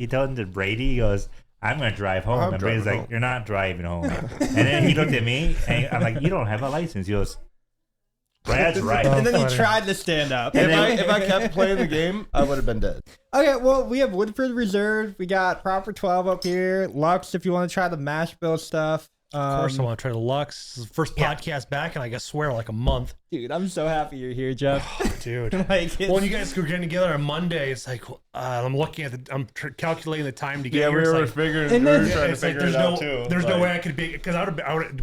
told him to Brady. He goes, I'm gonna drive home. And Brady's like, you're not driving home. And then he looked at me, and I'm like, you don't have a license. He goes, Brad's right. And then he tried to stand up. If I kept playing the game, I would have been dead. Okay, well, we have Woodford Reserve. We got Proper 12 up here. Lux, if you want to try the mash bill stuff. Of course I want to try the Lux. This is the first podcast back, and I swear like a month. Dude, I'm so happy you're here, Jeff. Oh, dude. When you guys were getting together on Monday, it's like I'm looking at I'm calculating the time to get here. We were like, figuring. We were trying to figure it out too. There's no way I could be because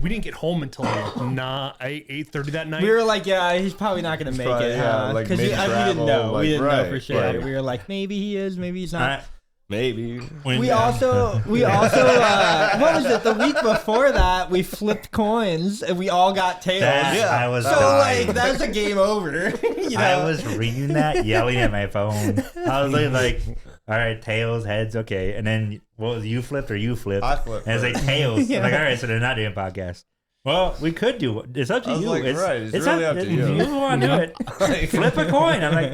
we didn't get home until 8:30 that night. We were like, yeah, he's probably not gonna make it, because we didn't know. We didn't know for sure. Right. We were like, maybe he is, maybe he's not. Maybe. We also what was it? The week before that, we flipped coins and we all got tails. I was so dying. like that's a game over. You know? I was reading that, yelling at my phone. I was like, all right, tails, heads, okay. And then what was you flipped or you flipped? I flipped. And it's like tails. I'm like, all right, so they're not doing a podcast. Well, we could do it. It's up to you. Like, it's really up to you. If you want to do it, flip a coin. I'm like,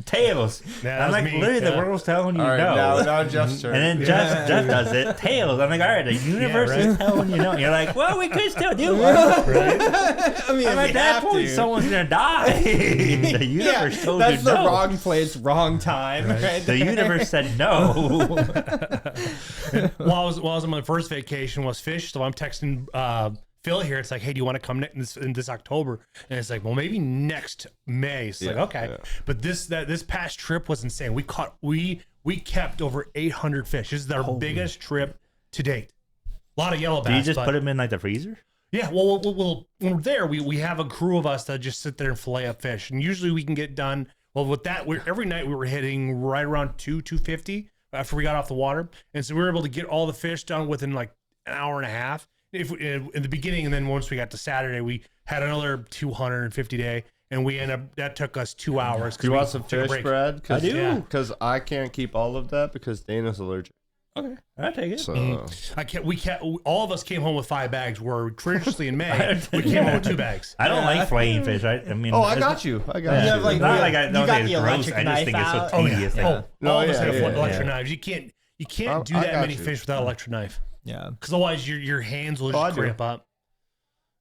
tails. Yeah, I'm like, literally, the world's telling you all right, no. Now Jeff's turn. And then Jeff does it. Tails. I'm like, all right, the universe is telling you no. And you're like, well, we could still do one. Right? I mean, at that point, someone's going to die. The universe told you no. That's the wrong place, wrong time. Right? The universe said no. While I was on my first vacation was fish, so I'm texting Phil here. It's like, hey, do you want to come in this October? And it's like, well, maybe next May. It's like, okay. Yeah. But this past trip was insane. We kept over 800 fish. This is our biggest trip to date. A lot of yellow bass. Do you just put them in like the freezer? Yeah. Well, when we're there, we have a crew of us that just sit there and fillet up fish, and usually we can get done. Well, with that, every night we were hitting right around 250 after we got off the water, and so we were able to get all the fish done within like an hour and a half. In the beginning, and then once we got to Saturday, we had another 250 day, and that took us 2 hours. Do you want some fish, Brad? I do. Because I can't keep all of that because Dana's allergic. Okay, I'll take it. So I can't. We can't. All of us came home with 5 bags. Where traditionally in May we came home with 2 bags. I don't like flaying fish. I mean, I got you. I got you. Like, not like I don't got think the it's gross. electric I just think it's so knife tedious. All of us have electric knives. You can't do that many fish without electric knife. Yeah, because otherwise your hands will just cramp up.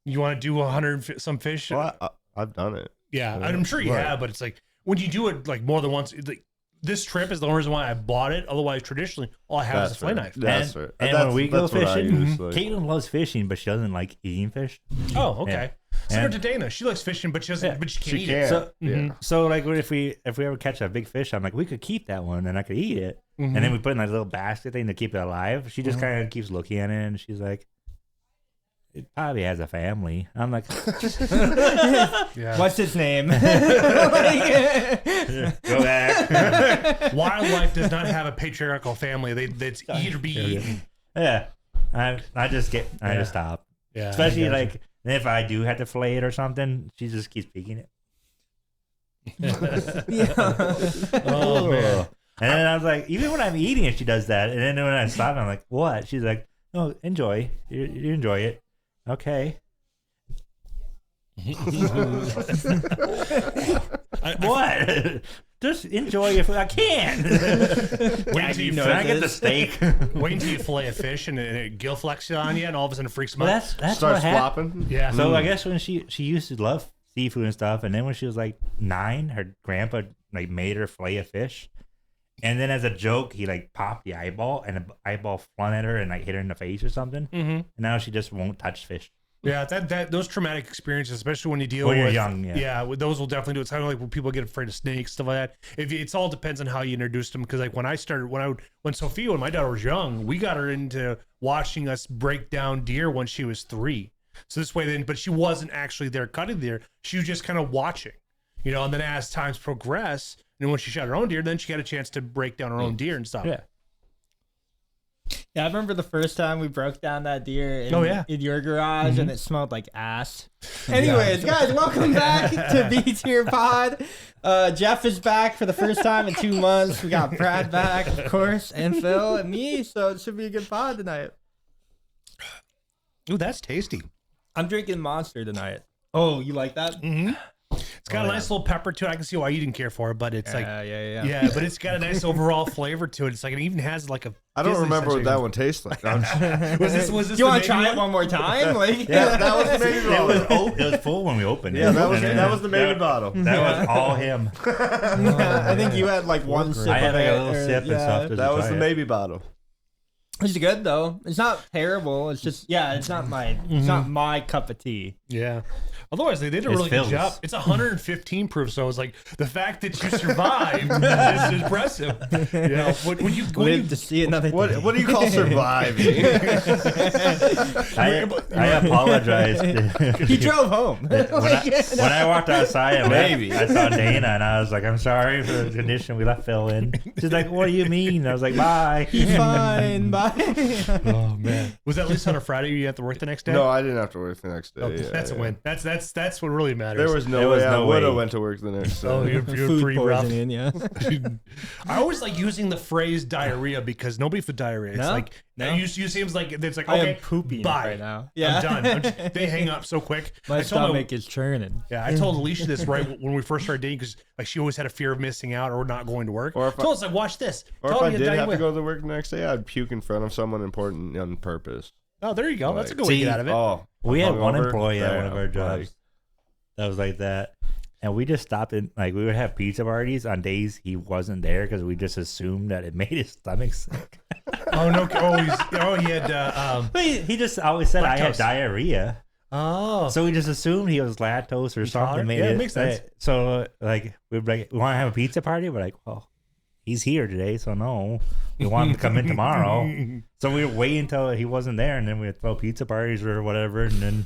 You want to do 100 some fish? Well, I've done it. Yeah, I'm sure you have, but it's like when you do it like more than once. Like, this trip is the only reason why I bought it. Otherwise, traditionally, all I have is a fillet knife. That's right. And when we go fishing, Caitlin loves fishing, but she doesn't like eating fish. Oh, okay. Similar to Dana, she likes fishing, but she doesn't. But she can't eat it. So like, if we ever catch a big fish, I'm like, we could keep that one, and I could eat it. And then we put it in like a little basket thing to keep it alive. She just kind of keeps looking at it, and she's like, it probably has a family. I'm like, what's his name? Go back. Wildlife does not have a patriarchal family. It's eat or be eaten. Yeah, I just stop. Yeah, especially like if I do have to fillet it or something, she just keeps peeking it. Oh man. And then I was like, even when I'm eating it, she does that. And then when I stop, I'm like, what? She's like, oh, enjoy. You enjoy it. Okay. What? Just enjoy your food. I can't. Wait until you I get the steak. Wait until you fillet a fish and it gill flexes on you, and all of a sudden it freaks them out. That's starts what flopping. Yeah. So I guess when she used to love seafood and stuff, and then when she was like 9, her grandpa like made her fillet a fish. And then as a joke, he like popped the eyeball, and the eyeball flung at her and like hit her in the face or something. And now she just won't touch fish. Yeah, those traumatic experiences, especially when you deal when with you're young, those will definitely do it. It's kind of like when people get afraid of snakes, stuff like that. It all depends on how you introduced them. Because like when Sophia, when my daughter was young, we got her into watching us break down deer when she was 3. So this way, but she wasn't actually there cutting deer. She was just kind of watching, And then as times progress. And when she shot her own deer, then she got a chance to break down her own deer and stuff. Yeah, I remember the first time we broke down that deer in your garage, and it smelled like ass. Anyways, guys, welcome back to B Tier Pod. Jeff is back for the first time in 2 months. We got Brad back, of course, and Phil and me, so it should be a good pod tonight. Ooh, that's tasty. I'm drinking Monster tonight. Oh, you like that? Mm-hmm. It's got a nice little pepper to it. I can see why you didn't care for it, but it's like yeah. but it's got a nice overall flavor to it. It's like it even has like a. I don't remember what that one tastes like. Was this? Do you want to try it one more time? Like, Yeah, that was the baby bottle. It was full when we opened it. Yeah, that was the baby bottle. That was all him. I think you had like one sip. I had like of a it, little or- sip and stuff. That was the baby bottle. It's good though. It's not terrible. It's just it's not my cup of tea. Yeah. Otherwise, they did a It's really filled. good job. It's 115 proof, so it's like the fact that you survived is impressive. You know, when you Live to see another. What do you call surviving? I apologize. He drove home. When I walked outside and I saw Dana and I was like, I'm sorry for the condition we left Phil in. She's like, what do you mean? I was like, bye. He's fine. Bye. Oh man, was that at least on a Friday? You had to work the next day. No, I didn't have to work the next day. Oh, that's a win. That's what really matters. There was no way I would have went to work the next day. Oh, you're Food pretty rough. poisoning, yeah. I always like using the phrase diarrhea because nobody's with diarrhea. It's No? like No? you seems like it's like I am okay, pooping bye. right now. Yeah. I'm done. They hang up so quick. My I told stomach is churning. Yeah, I told Alicia this right when we first started dating because like she always had a fear of missing out or not going to work. Or if I told us like, watch this. Or Tell if I me did have diarrhea. to go to work the next day, I'd puke in front of someone important on purpose. Oh, there you go. That's a good way to See, get out of it. Oh, We had one hungover? employee at one of our Damn, jobs that was like that. And we just stopped in, like, we would have pizza parties on days he wasn't there because we just assumed that it made his stomach sick. Oh no! He had. He just always said I had Lactose. diarrhea. Oh, So we just assumed he was lactose or something. Made Yeah, it it makes sense. So, like, we'd be like, we want to have a pizza party? We're like, well, he's here today, so no. We want him to come in tomorrow. So we would wait until he wasn't there, and then we'd throw pizza parties or whatever, and then.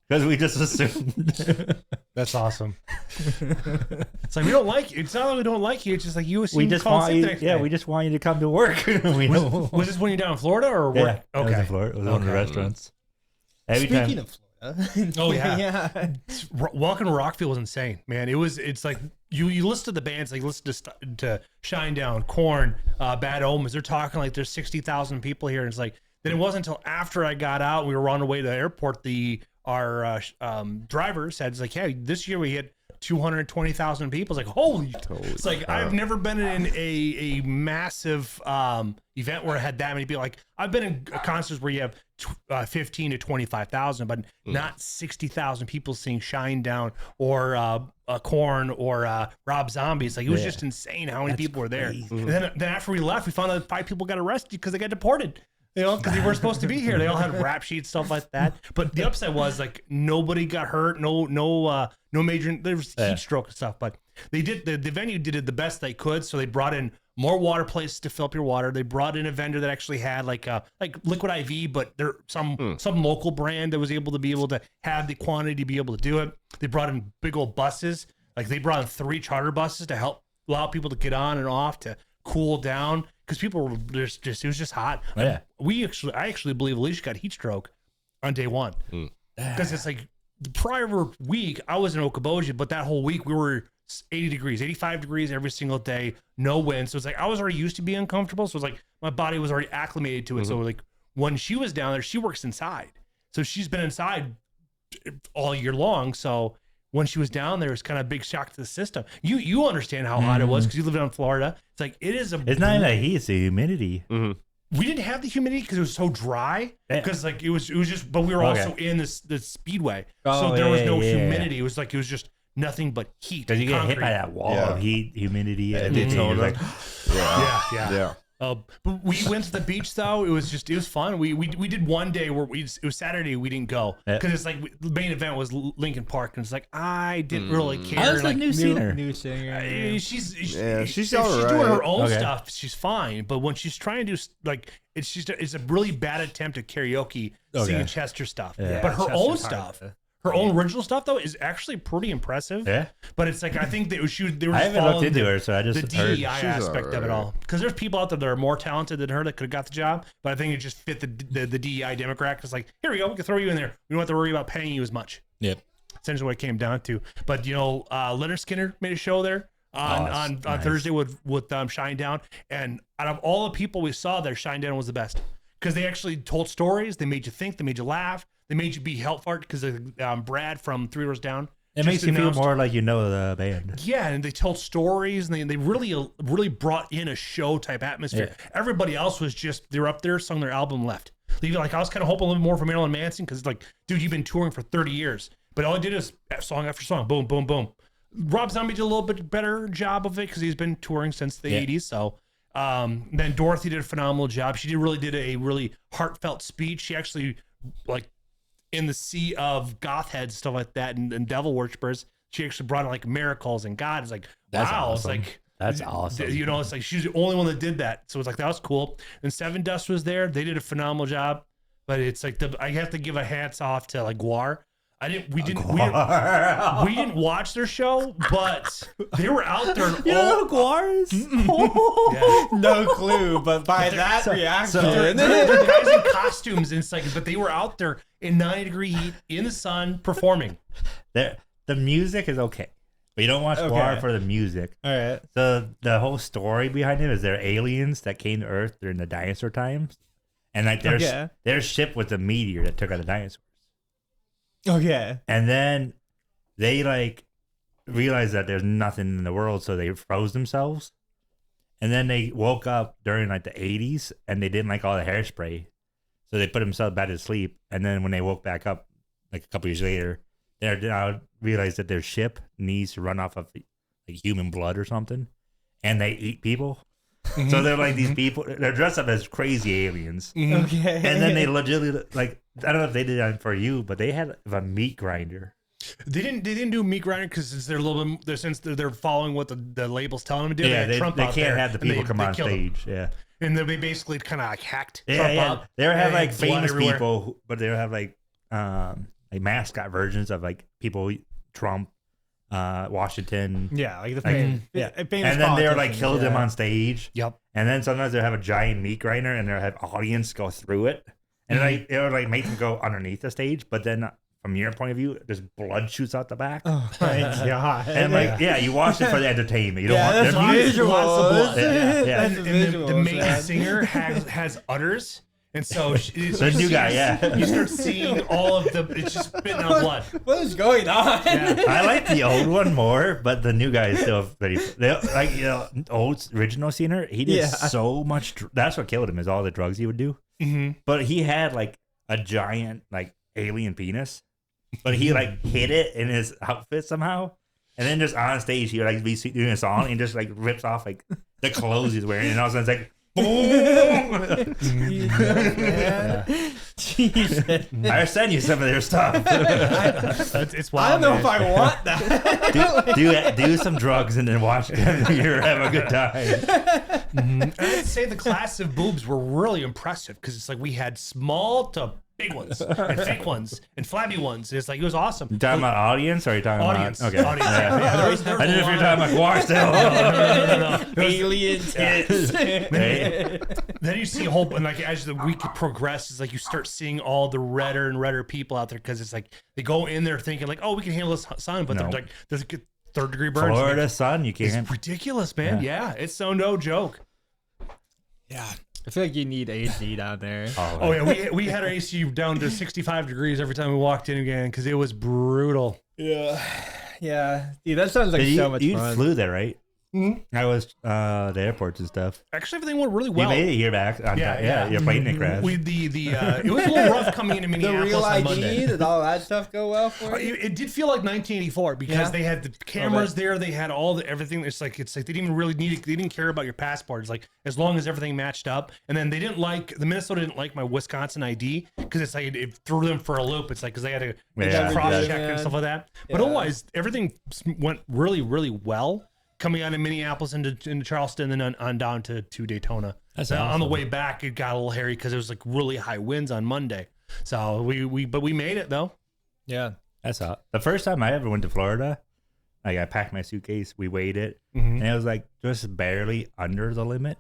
Because we just assumed. that's awesome. It's like we don't like you. It's not that we don't like you. It's just like you assume. We just want you. Yeah, we just want you to come to work. Was this when you're down in Florida or work? Yeah, it was in Florida. It was one of the restaurants. Every Speaking time. of Florida. Oh, yeah. yeah. Welcome to Rockville was insane, man. It's like you listen to the bands, like listen to Shinedown, Korn, Bad Omens. They're talking like there's 60,000 people here, and it's like then it wasn't until after I got out, we were on the way to the airport. Our driver said, "It's like, hey, this year we hit 220,000 people." It's like, holy! It's like I've never been in a massive event where I had that many people. Like I've been in concerts where you have 15 to 25,000, but not 60,000 people seeing Shinedown or Korn or Rob Zombie. It's like it was just insane how many people were there. And then after we left, we found out 5 people got arrested because they got deported. You know, because they were supposed to be here. They all had rap sheets, stuff like that. But the upside was like nobody got hurt. No major. There was heat stroke and stuff. But they did the venue did the best they could. So they brought in more water places to fill up your water. They brought in a vendor that actually had like Liquid IV, but there some local brand that was able to have the quantity to be able to do it. They brought in big old buses. Like they brought in 3 charter buses to help allow people to get on and off to cool down. Because people were just it was just hot. Yeah. I actually believe Alicia got heat stroke on day 1. Because it's like the prior week I was in Okoboji, but that whole week we were 80 degrees, 85 degrees every single day, no wind. So it's like I was already used to being uncomfortable. So it's like my body was already acclimated to it. So like when she was down there, she works inside. So she's been inside all year long. So when she was down there, it's kind of a big shock to the system. You understand how hot it was because you live down in Florida. It's like it is It's not even the heat; it's the humidity. We didn't have the humidity because it was so dry. Because like it was just, but we were also in the speedway, so there was no humidity. It was just nothing but heat. Because you get hit concrete. by that wall of heat, humidity, and Daytona. like, Yeah. But we went to the beach though. It was fun. We did one day where it was Saturday. We didn't go because it's like the main event was Lincoln Park, and it's like I didn't really care. I was like, a new singer. New singer. She's Yeah, she's if all she's doing right. her own Okay. stuff. She's fine. But when she's trying to do like it's a really bad attempt at karaoke singing Chester stuff. Yeah. But her Chester's own hard stuff. to- Her own original stuff though is actually pretty impressive. Yeah. But it's like I think they were I haven't looked following into her, so I the just heard. DEI She's aspect of it alright. all. Because there's people out there that are more talented than her that could have got the job, but I think it just fit the DEI demographic. It's like, here we go, we can throw you in there. We don't have to worry about paying you as much. Yep. Essentially what it came down to. But Leonard Skinner made a show there on nice. Thursday with Shinedown, and out of all the people we saw there, Shinedown was the best because they actually told stories. They made you think. They made you laugh. They made you be helpful because Brad from 3 Doors Down It makes you feel more like you know the band. Yeah, and they tell stories, and they really brought in a show type atmosphere. Yeah. Everybody else was just they were up there, sung their album, left. Like I was kind of hoping a little bit more from Marilyn Manson because like, dude, you've been touring for 30 years, but all I did is song after song, boom, boom, boom. Rob Zombie did a little bit better job of it because he's been touring since the 80s. So then Dorothy did a phenomenal job. She really did a really heartfelt speech. She actually like. In the sea of goth heads, stuff like that, and devil worshippers, she actually brought in like miracles and God. It's like, that's wow, awesome. It's like that's awesome. You know, it's like she's the only one that did that. So it's like that was cool. And Seven Dust was there; they did a phenomenal job. But it's like I have to give a hats off to like Guar. We didn't watch their show, but they were out there. You know who Guar is? Yeah. No clue, but by that reaction, they're guys in costumes, and it's like, but they were out there in 90-degree heat in the sun performing. The music is okay, but you don't watch Guar for the music. All right. So the whole story behind it is they're aliens that came to Earth during the dinosaur times, and like their ship was a meteor that took out the dinosaurs. Okay. And then they like realized that there's nothing in the world, so they froze themselves. And then they woke up during like the 80s and they didn't like all the hairspray. So they put themselves back to sleep. And then when they woke back up like a couple years later, they now realized that their ship needs to run off of like human blood or something. And they eat people. So they're like these people, they're dressed up as crazy aliens. Okay. And then they legitimately, like, I don't know if they did that for you, but they had a meat grinder. They didn't do meat grinder because they're a little bit, since they're following what the labels telling them to do. Yeah, they Trump can't have the people come on stage. Yeah. And they basically kind of like hacked Trump up. They have like famous everywhere. people, but they have like mascot versions of like people, Trump, Washington. Yeah, like the famous and then they're like killed them on stage. Yep. And then sometimes they have a giant meat grinder and they'll have audience go through it. And like it would like make them go underneath the stage, but then from your point of view, just blood shoots out the back. Oh my god! And like, you watch it for the entertainment. You don't want that's music. visuals. The main singer has udders. And so the new guy, you start seeing all of the, it's just spitting out blood. What is going on? Yeah. I like the old one more, but the new guy is still very, like, old original singer, he did so much, that's what killed him is all the drugs he would do. Mm-hmm. But he had like a giant like alien penis, but he like hid it in his outfit somehow. And then just on stage, he would like be doing a song and just like rips off like the clothes he's wearing. And all of a sudden it's like, boom! Jesus. I send you some of their stuff. It's wild. I don't know if I want that. do some drugs and then watch them. You're having a good time. And I'd say the class of boobs were really impressive because it's like we had small to big ones and fake ones and flabby ones. It's like it was awesome. You talking about audience or are you talking audience? About okay? Audience. Yeah, I didn't know if you're talking about Guar still. No. Alien tits. Then you see a whole, and like as the week progresses, like you start seeing all the redder and redder people out there because it's like they go in there thinking like, oh, we can handle this sun, but they're like, there's a third-degree burns. Florida sun, you can't. It's ridiculous, man. Yeah, it's no joke. Yeah. I feel like you need AC down there. Oh yeah, we had our AC down to 65 degrees every time we walked in again because it was brutal. Yeah. Dude, that sounds like so much fun. You flew there, right? Mm-hmm. I was the airports and stuff. Actually, everything went really well. You made it here back. Your plane didn't crash. It was a little rough coming into Minneapolis. The real on ID, Monday. did all that stuff go well for you? It did feel like 1984 because they had the cameras there. They had all the everything. It's like they didn't even really need it. They didn't care about your passport. It's like as long as everything matched up. And then they didn't like the Minnesota didn't like my Wisconsin ID because it's like it threw them for a loop. It's like because they had to cross check and stuff like that. But otherwise, everything went really, really well. Coming out of Minneapolis into Charleston and then on down to Daytona. That's awesome. awesome. On the way back, it got a little hairy because it was like really high winds on Monday. So we made it though. Yeah, that's hot. The first time I ever went to Florida, like I packed my suitcase, we weighed it, and it was like just barely under the limit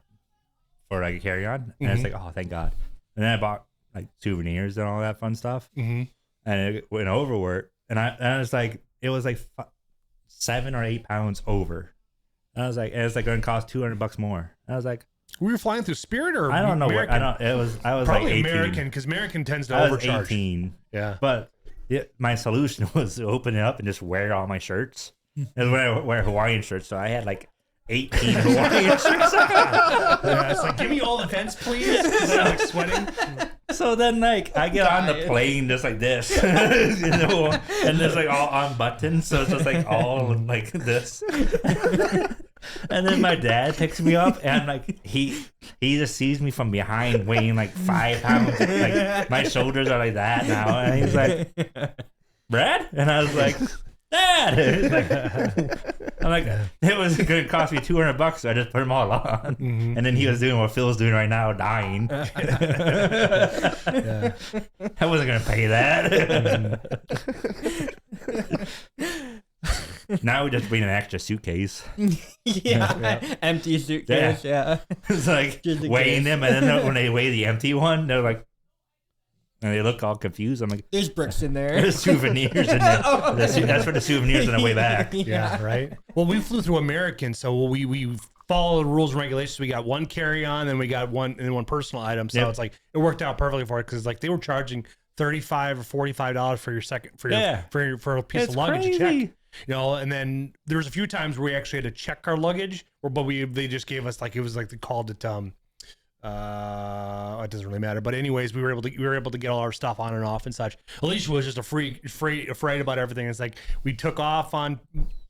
for like a carry-on. And it's like, oh, thank God. And then I bought like souvenirs and all that fun stuff, and it went overwork. And I was like, it was like 7 or 8 pounds over. And I was like, and it's like going to cost $200 more. And I was like, we were flying through Spirit or I don't know American? I was probably like 18. American because American tends to I was overcharge. 18. Yeah, but my solution was to open it up and just wear all my shirts. And when I wear Hawaiian shirts, so I had like 18 Hawaiian shirts. It's like, give me all the vents, please. 'Cause I'm like sweating. So then, like, I get on the plane just like this, and it's like all unbuttoned, so it's just like all like this. And then my dad picks me up, and like he just sees me from behind, weighing like 5 pounds. Like my shoulders are like that now, and he's like, "Brad," and I was like, "Dad." I'm like, it was going to cost me $200, so I just put them all on. Mm-hmm. And then he was doing what Phil's doing right now, dying. I wasn't going to pay that. Now we just bring an extra suitcase. Empty suitcase. Yeah. It's like Just in weighing case. them, and then when they weigh the empty one, they're like, and they look all confused. I'm like, There's bricks in there. there's souvenirs in there. That's for the souvenirs on the way back. Yeah, right. Well, we flew through American, so we follow the rules and regulations. We got one carry-on, then we got one personal item. So Yep. it's like it worked out perfectly for it because like they were charging $35 or $45 for your second for a piece of luggage to check. You know, and then there was a few times where we actually had to check our luggage, but they just gave us like it was like they called it it doesn't really matter, but anyways, we were able to get all our stuff on and off and such. Alicia was just afraid about everything. It's like we took off on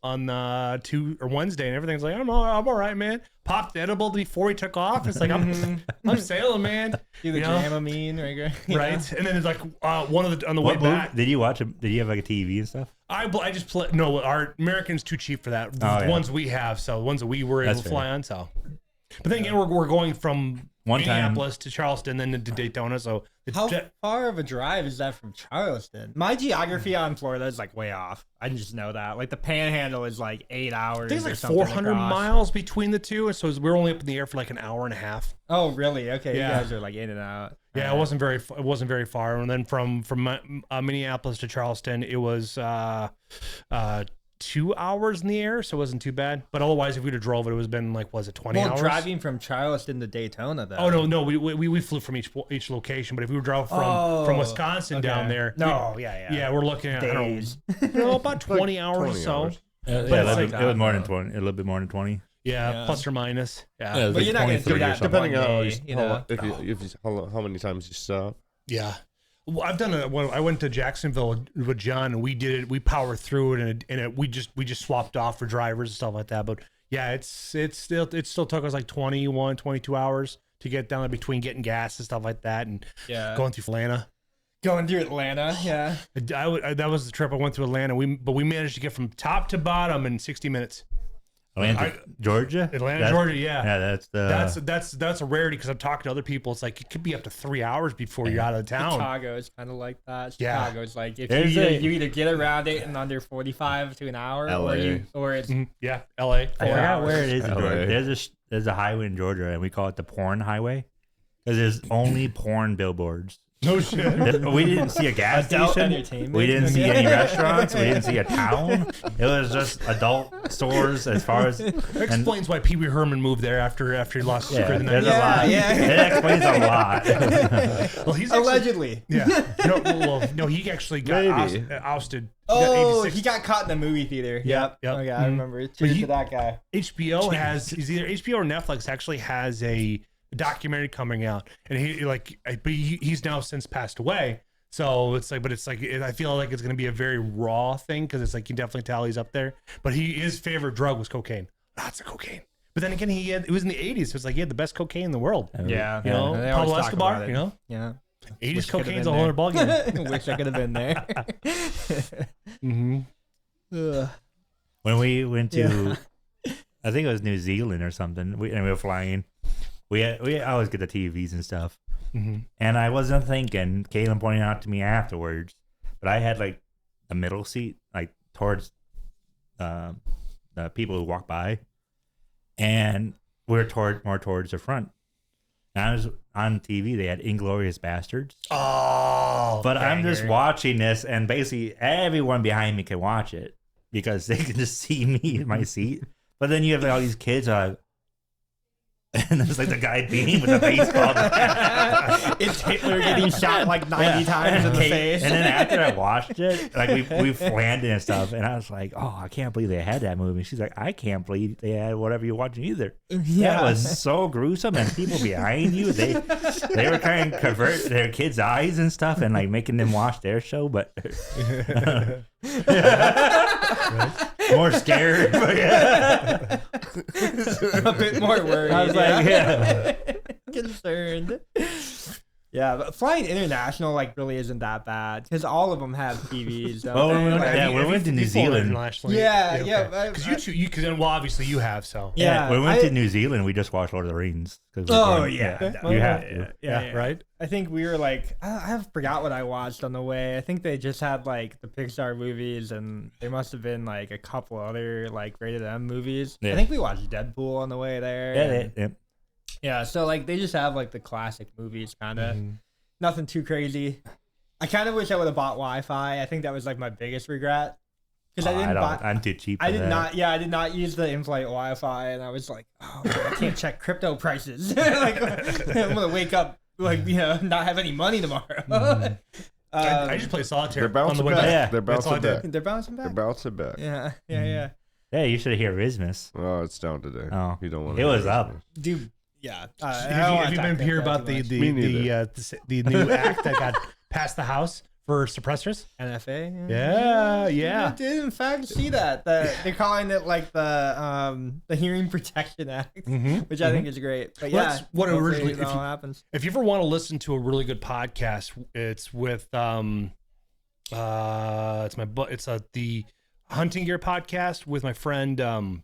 Wednesday, and everything's like I'm all right, man. Popped the edible before we took off. It's like I'm sailing, man. Do the Dramamine, right? And then it's like one of the on the way back. Did you watch it? Did you have like a TV and stuff? I just play. No, our American's too cheap for that. The ones we have, so the ones that we were able to fly on. So, but then again, we're going from Minneapolis to Charleston, then to Daytona. So how far of a drive is that from Charleston? My geography on Florida is like way off. I just know that. Like the Panhandle is like 8 hours. I think it's like 400 miles between the two, and so we're only up in the air for like an hour and a half. Oh, really? Okay, Yeah. you guys are like in and out. Yeah, it wasn't very far. And then from Minneapolis to Charleston, it was 2 hours in the air, so it wasn't too bad. But otherwise, if we'd have drove it, it was been like, was it 20 hours? Driving from Charleston to Daytona, though. Oh no, we flew from each location. But if we were drove from Wisconsin down there, we're looking at days. About 20 hours or so. It was more than 20. A little bit more than 20. Yeah, plus or minus. Yeah, but you're not going to do that depending on how how many times you stop. Yeah. Well, I've done I went to Jacksonville with John, and we did it. We powered through it, and we just swapped off for drivers and stuff like that. But yeah, it still took us like 21, 22 hours to get down there between getting gas and stuff like that, and going through Atlanta. Going through Atlanta, yeah. That was the trip I went through Atlanta. But we managed to get from top to bottom in 60 minutes. Atlanta, Georgia, Georgia, yeah. That's a rarity because I'm talking to other people. It's like it could be up to 3 hours before you're out of town. Chicago is kind of like that. Yeah. Chicago's like if you either get around it in under 45 to an hour, or it's LA. I forgot where it is in Georgia. There's a highway in Georgia, and we call it the porn highway because there's only porn billboards. No shit. We didn't see a gas station. We didn't see any restaurants. We didn't see a town. It was just adult stores as far as. That explains why Pee Wee Herman moved there after he lost his career in the 90s. There's a lot. It explains a lot. Well, he's allegedly. He actually got ousted. Oh, he got caught in the movie theater. Yep. Okay, I remember. Cheers to that guy. HBO has either HBO or Netflix actually has a documentary coming out, and he's now since passed away. So it's like, I feel like it's going to be a very raw thing because it's like you can definitely tell he's up there. But his favorite drug was cocaine, lots of cocaine. But then again, it was in the 80s, so it's like he had the best cocaine in the world. Yeah, Pablo Escobar, Yeah. 80s cocaine's a whole other ballgame. Wish I could have been there. When we went to, I think it was New Zealand or something, we were flying. We always get the TVs and stuff. Mm-hmm. And I wasn't thinking, Caitlin pointed out to me afterwards, but I had like a middle seat, like towards the people who walk by. And we were more towards the front. And I was on TV, they had Inglourious Bastards. Oh, but banger. I'm just watching this, and basically everyone behind me can watch it because they can just see me in my seat. But then you have all these kids are like, And there's like the guy beating with a baseball bat. It's Hitler getting shot like 90 times in the face. And then after I watched it, like we planned it and stuff, and I was like, "Oh, I can't believe they had that movie." She's like, "I can't believe they had whatever you're watching either." Yeah. That was so gruesome, and people behind you, they were trying to convert their kids' eyes and stuff, and like making them watch their show, but more scared. But yeah. A bit more worried. I was like, yeah. Concerned. Yeah, but flying international like really isn't that bad because all of them have TVs. Don't they? We went to New Zealand. Yeah. Because well, obviously you have so. Yeah, when we went to New Zealand, we just watched Lord of the Rings. You have to. Yeah, right. I think we were like, I forgot what I watched on the way. I think they just had like the Pixar movies, and there must have been like a couple other like rated M movies. Yeah. I think we watched Deadpool on the way there. Yeah. So like they just have like the classic movies, kind of nothing too crazy. I kind of wish I would have bought Wi-Fi. I think that was like my biggest regret because I'm too cheap. I did not use the in-flight Wi-Fi, and I was like, oh, I can't check crypto prices. Like I'm gonna wake up like not have any money tomorrow. I just play solitaire. They're bouncing back. Yeah. They're bouncing back. They're bouncing back. They're bouncing back. Yeah. Yeah, you should hear Rismus. Oh, it's down today. Oh, you don't want. It was up. Dude. Yeah. Have you been hear about the new act that got passed the House for suppressors? NFA? Yeah. I did in fact see that. They're calling it like the Hearing Protection Act, which I think is great. But well, that's what originally all happens. If you ever want to listen to a really good podcast, it's with the Hunting Gear podcast with my friend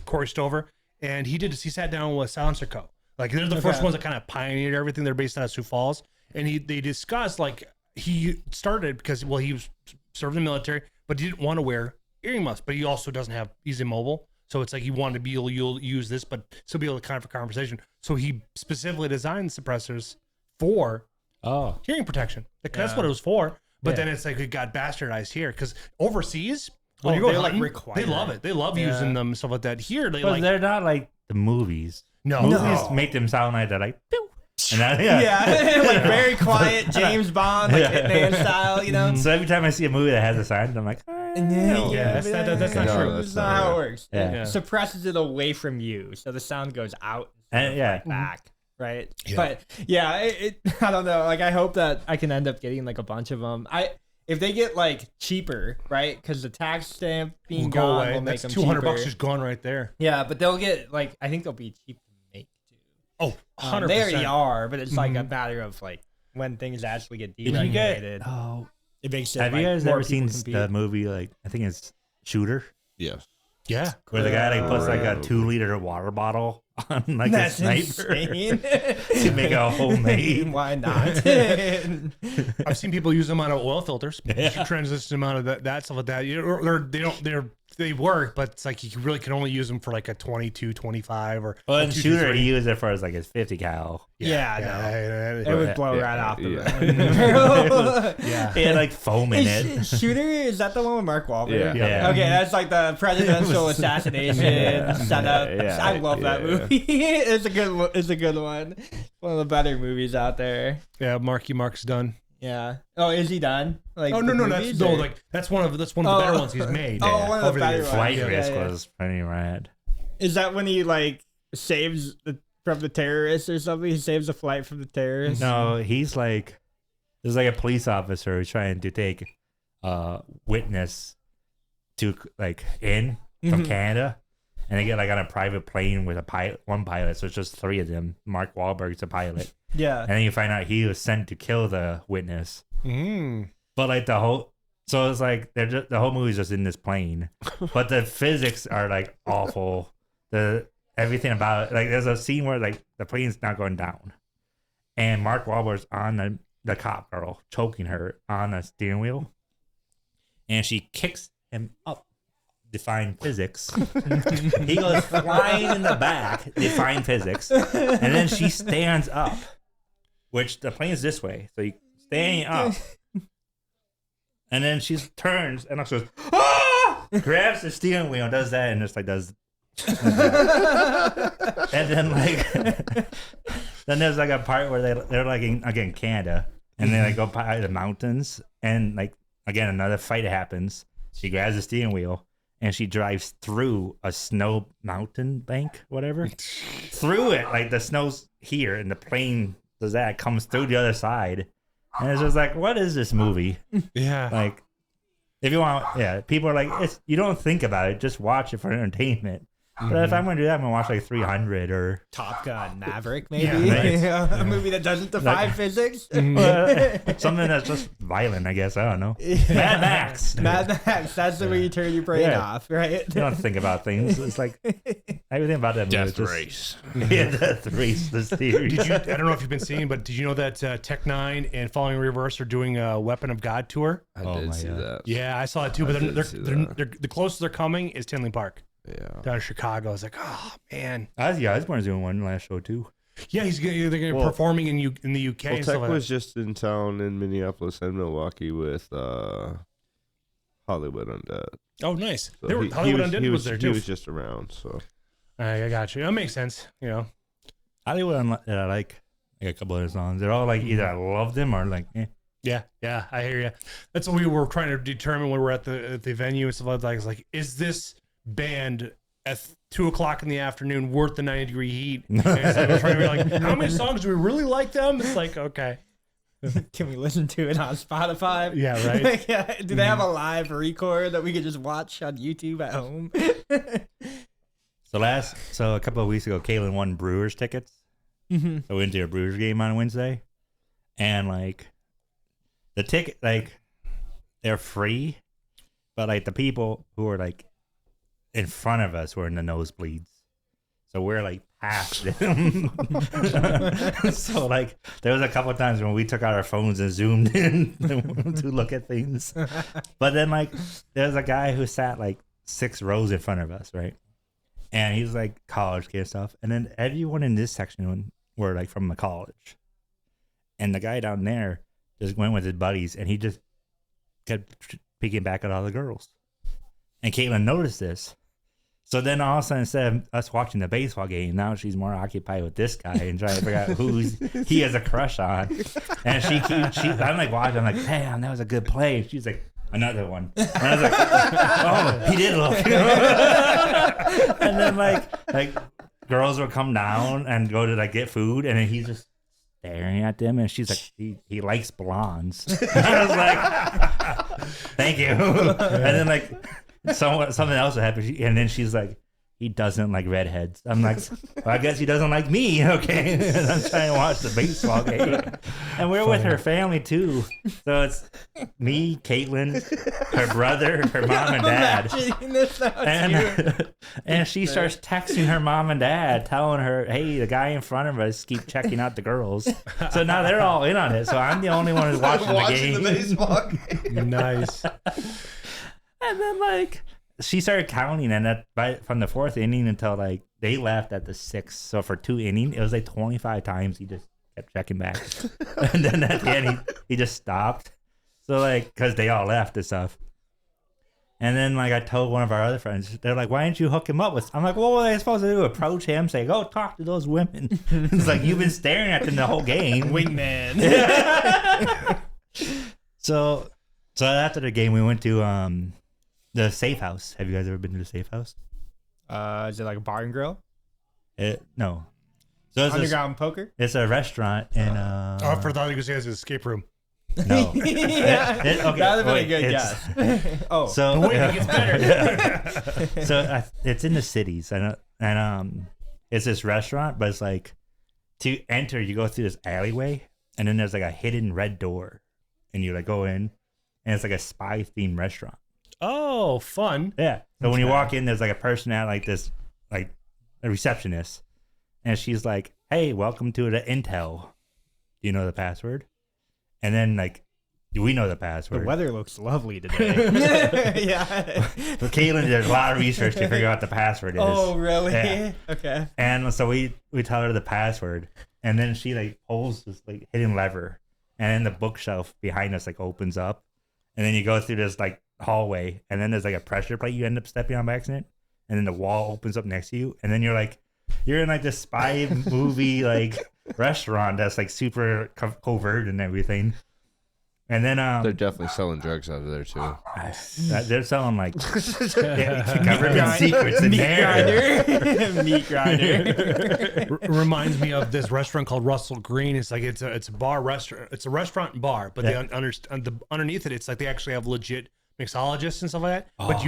Corey Stover. And he sat down with Silencer Co. Like they're the first ones that kind of pioneered everything. They're based out of Sioux Falls, and they discussed like he started because he was served in the military, but he didn't want to wear earring muffs. But he also he's immobile, so it's like he wanted to be able to use this, but still be able to kind of have a conversation. So he specifically designed suppressors for hearing protection. Like, that's what it was for. But then it's like it got bastardized here because overseas. When you go hunting, they love it. They love using them and stuff like that. Here, they're not like the movies. No. Movies make them sound like they're like, pew. And Like very quiet James Bond, like Hitman style, So every time I see a movie that has a sign, I'm like, that's not true. That's not how it works. Yeah. It suppresses it away from you, so the sound goes out and back. Right. Yeah. But I don't know. Like I hope that I can end up getting like a bunch of them. If they get like cheaper, right? Because the tax stamp being gone will make them $200 cheaper. just gone right there. Yeah, but they'll get like I think they'll be cheap to make too. Oh, 100%. They already are, but it's like a matter of like when things actually get deregulated. It makes it. Have you guys ever seen the movie? Like I think it's Shooter. Yes. Yeah. Where the guy like puts like a 2-liter water bottle on like a sniper to make a homemade. Why not? I've seen people use them out of oil filters. Transition them out of that stuff like that. They work, but it's like you really can only use them for like a 22, 25 or. Well, in Shooter, he used it for as like his 50 cal. It would blow right off the Yeah, he had like foam in it. Shooter, is that the one with Mark Wahlberg? Yeah. Okay, that's like the presidential assassination setup. I love that movie. It's a good one. One of the better movies out there. Yeah, Mark's done. Yeah. Oh, is he done? Like that's one of the better ones he's made. One of the better ones. Flight Risk was pretty rad. Is that when he like saves from the terrorists or something? He saves a flight from the terrorists? No, he's like there's like a police officer who's trying to take witness to like from Canada, and they get like on a private plane with one pilot, so it's just 3 of them. Mark Wahlberg's a pilot. Yeah. And then you find out he was sent to kill the witness. But like so it's like the whole movie's just in this plane. But the physics are like awful. Everything about it, like there's a scene where like the plane's not going down. And Mark Wahlberg's on the cop girl, choking her on the steering wheel. And she kicks him up. Define physics. He goes flying in the back, define physics, and then she stands up, which the plane's this way, so you standing up, and then she turns and also goes, grabs the steering wheel and does that, and just like does And then like, then there's like a part where they're like in Canada, and they like go by the mountains, and like again another fight happens. She grabs the steering wheel and she drives through a snow mountain bank, whatever, through it. Like the snow's here, and the plane does that, comes through the other side, and it's just like, what is this movie? Yeah. Like, if you want, yeah, people are like, you don't think about it, just watch it for entertainment. But if I'm gonna do that, I'm gonna watch like 300 or Top Gun Maverick, maybe. Yeah, right. A movie that doesn't defy physics. something that's just violent, I guess. I don't know. Mad Max. Mad Max. That's the way you turn your brain off, right? You don't think about things. It's like everything about that movie. Death Race. Yeah, Death Race. The series. I don't know if you've been seeing, but did you know that Tech Nine and Following Reverse are doing a Weapon of God tour? I Oh did my see God. that. Yeah, I saw it too. But did they're see that. the closest they're coming is Tinley Park Yeah. down in Chicago. I was like, oh man. Ozzy Osbourne's doing one last show too. Yeah, they're gonna be Well- performing in the UK. Well, and Tech stuff like was just in town in Minneapolis and Milwaukee with Hollywood Undead. that. Oh, nice. So Hollywood Undead was there He too. was just around, so. I got you. That makes sense. You know. Hollywood, I like a couple of their songs. They're all like either I love them or like, eh. Yeah, I hear you. That's what we were trying to determine when we're at the venue and stuff like that. It's like, is this band at 2:00 in the afternoon worth the 90-degree heat? And so we're trying to be like, how many songs do we really like them? It's like, okay, Can we listen to it on Spotify? yeah, right. Yeah. Do they have a live record that we could just watch on YouTube at home? So a couple of weeks ago, Kaylin won Brewers tickets. Mm-hmm. So we went to a Brewers game on Wednesday, and like the ticket, like they're free, but like the people who were like in front of us were in the nosebleeds, so we're like past them. So like there was a couple of times when we took out our phones and zoomed in to look at things, but then like there's a guy who sat like 6 rows in front of us, right? And he's like college kid stuff, and then everyone in this section were like from the college, and the guy down there just went with his buddies, and he just kept peeking back at all the girls. And Caitlin noticed this, so then all of a sudden, instead of us watching the baseball game, now she's more occupied with this guy and trying to figure out who he has a crush on. And I'm like watching, I'm like, damn, that was a good play. And she's like, another one. And I was like, oh, he did look. And then like girls would come down and go to like get food, and then he's just staring at them, and she's like, he likes blondes. And I was like, thank you. And then like something else would happen, and then she's like, he doesn't like redheads. I'm like, well, I guess he doesn't like me. Okay. And I'm trying to watch the baseball game. And we're with her family too. So it's me, Caitlin, her brother, her mom and dad. And she starts texting her mom and dad, telling her, hey, the guy in front of us keep checking out the girls. So now they're all in on it. So I'm the only one who's watching the game. baseball game. Nice. And then like she started counting, and from the 4th inning until like they left at the 6th. So for 2 innings, it was like 25 times he just kept checking back. And then at the end, he just stopped. So like, because they all left and stuff. And then like I told one of our other friends, they're like, why didn't you hook him up with? I'm like, well, what are they supposed to do? Approach him, say, go talk to those women. It's like, you've been staring at them the whole game. Wingman. So after the game, we went to the Safe House. Have you guys ever been to the Safe House? Is it like a bar and grill? No. So it's Underground poker? it's a restaurant in Oh, I thought you were going to say it's an escape room. no. Yeah. Okay, That would have been a wait, good it's- guess. Oh. So Wait, it gets better. So it's in the cities, and it's this restaurant, but it's like to enter, you go through this alleyway, and then there's like a hidden red door, and you like go in, and it's like a spy themed restaurant. Oh, fun. Yeah. So when you walk in, there's like a person at like this, like a receptionist, and she's like, "Hey, welcome to the Intel. Do you know the password?" And then like, do we know the The password? weather looks lovely today. Yeah. But Caitlin did a lot of research to figure out what the password is. Oh, really? Yeah. Okay. And so we tell her the password, and then she like pulls this like hidden lever, and then the bookshelf behind us like opens up, and then you go through this like hallway, and then there's like a pressure plate you end up stepping on by accident, and then the wall opens up next to you, and then you're in like this spy movie like restaurant that's like super covert and everything. And then they're definitely selling drugs out of there too. They're selling like government secrets in there. Meat grinder. Reminds me of this restaurant called Russell Green. It's like it's a bar restaurant. It's a restaurant and bar, but underneath it, it's like they actually have legit mixologists and stuff like that. But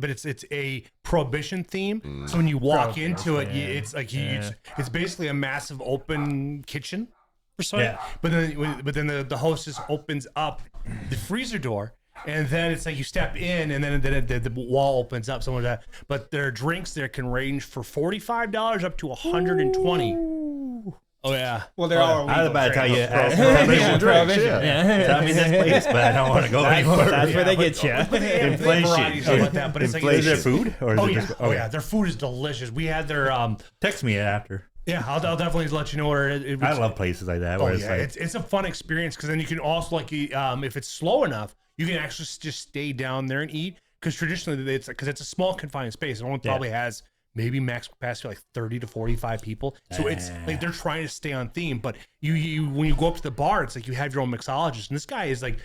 it's a prohibition theme. So when you walk into it, it's like it's basically a massive open kitchen. But then the hostess opens up the freezer door, and then it's like you step in, and then the wall opens up, something like that. But their drinks there can range for $45 up to $120. Oh yeah. Well, they're all. I was about to tell you. Prohibition. Tell me this place, but I don't want to go anymore. That's where they get you. Inflation. Like that, but it's like Is there food? Or is it just, yeah, their food is delicious. We had their Text me after. Yeah, I'll definitely let you know where it I love places like that. Where it's a fun experience because then you can also if it's slow enough, you can actually just stay down there and eat. Because traditionally, it's a small confined space. It only probably has maybe max capacity like 30 to 45 people. So it's like they're trying to stay on theme. But you when you go up to the bar, it's like you have your own mixologist. And this guy is like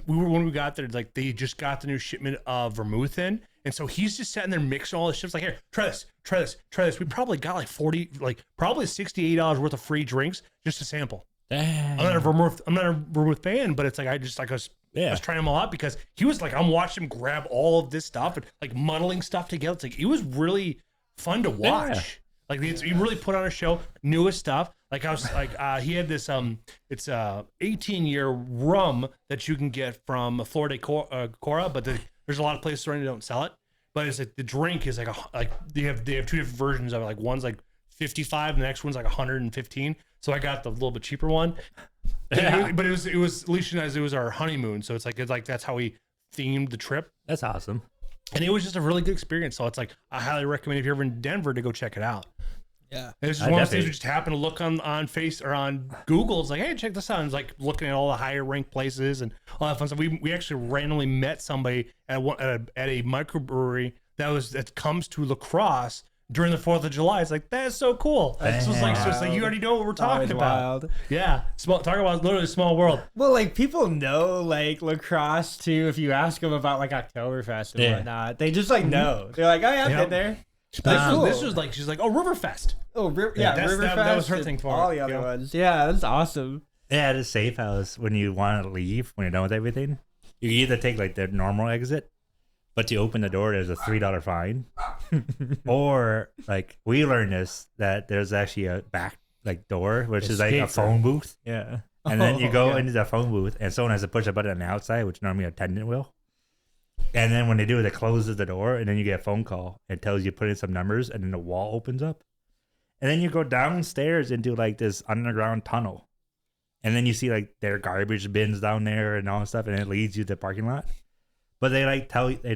when we got there, like they just got the new shipment of vermouth in. And so he's just sitting there mixing all this shit. It's like, here, try this. We probably got like probably $68 worth of free drinks just to sample. Damn. I'm not a vermouth fan, but it's like I was trying them all out because he was like, I'm watching him grab all of this stuff and like muddling stuff together. It's like, it was really fun to watch. Yeah. Like he really put on a show, newest stuff. Like I was like, he had this, it's 18-year rum that you can get from Florida Cora, but there's a lot of places around that don't sell it. But it's like the drink is like they have two different versions of it. Like one's like 55 and the next one's like 115. So I got the little bit cheaper one. Yeah. But it was Alicia and I, it was our honeymoon. So it's like that's how we themed the trip. That's awesome. And it was just a really good experience. So it's like I highly recommend if you're ever in Denver to go check it out. Yeah. And it's just one of those things we just happen to look on Face or on Google. It's like, hey, check this out. And it's like looking at all the higher ranked places and all that fun stuff. We actually randomly met somebody at a microbrewery that comes to La Crosse during the 4th of July. It's like, that is so cool. So it's like you already know what we're talking about. Wild. Yeah. Talk about literally a small world. Well, like people know like La Crosse too. If you ask them about like Oktoberfest and whatnot, they just like know. They're like, oh yeah, I've been there. This was like, she's like, oh, Riverfest. Oh, Riverfest. That was her thing for all the other ones. Yeah, that's awesome. Yeah, the safe house, when you want to leave, when you're done with everything, you can either take like the normal exit, but to open the door, there's a $3 fine. Or like we learned this, that there's actually a back like door, which is like a phone booth. Yeah. And then you go into the phone booth and someone has to push a button on the outside, which normally an attendant will. And then when they do it, it closes the door, and then you get a phone call. It tells you put in some numbers, and then the wall opens up. And then you go downstairs into like this underground tunnel. And then you see like their garbage bins down there and all that stuff, and it leads you to the parking lot. But they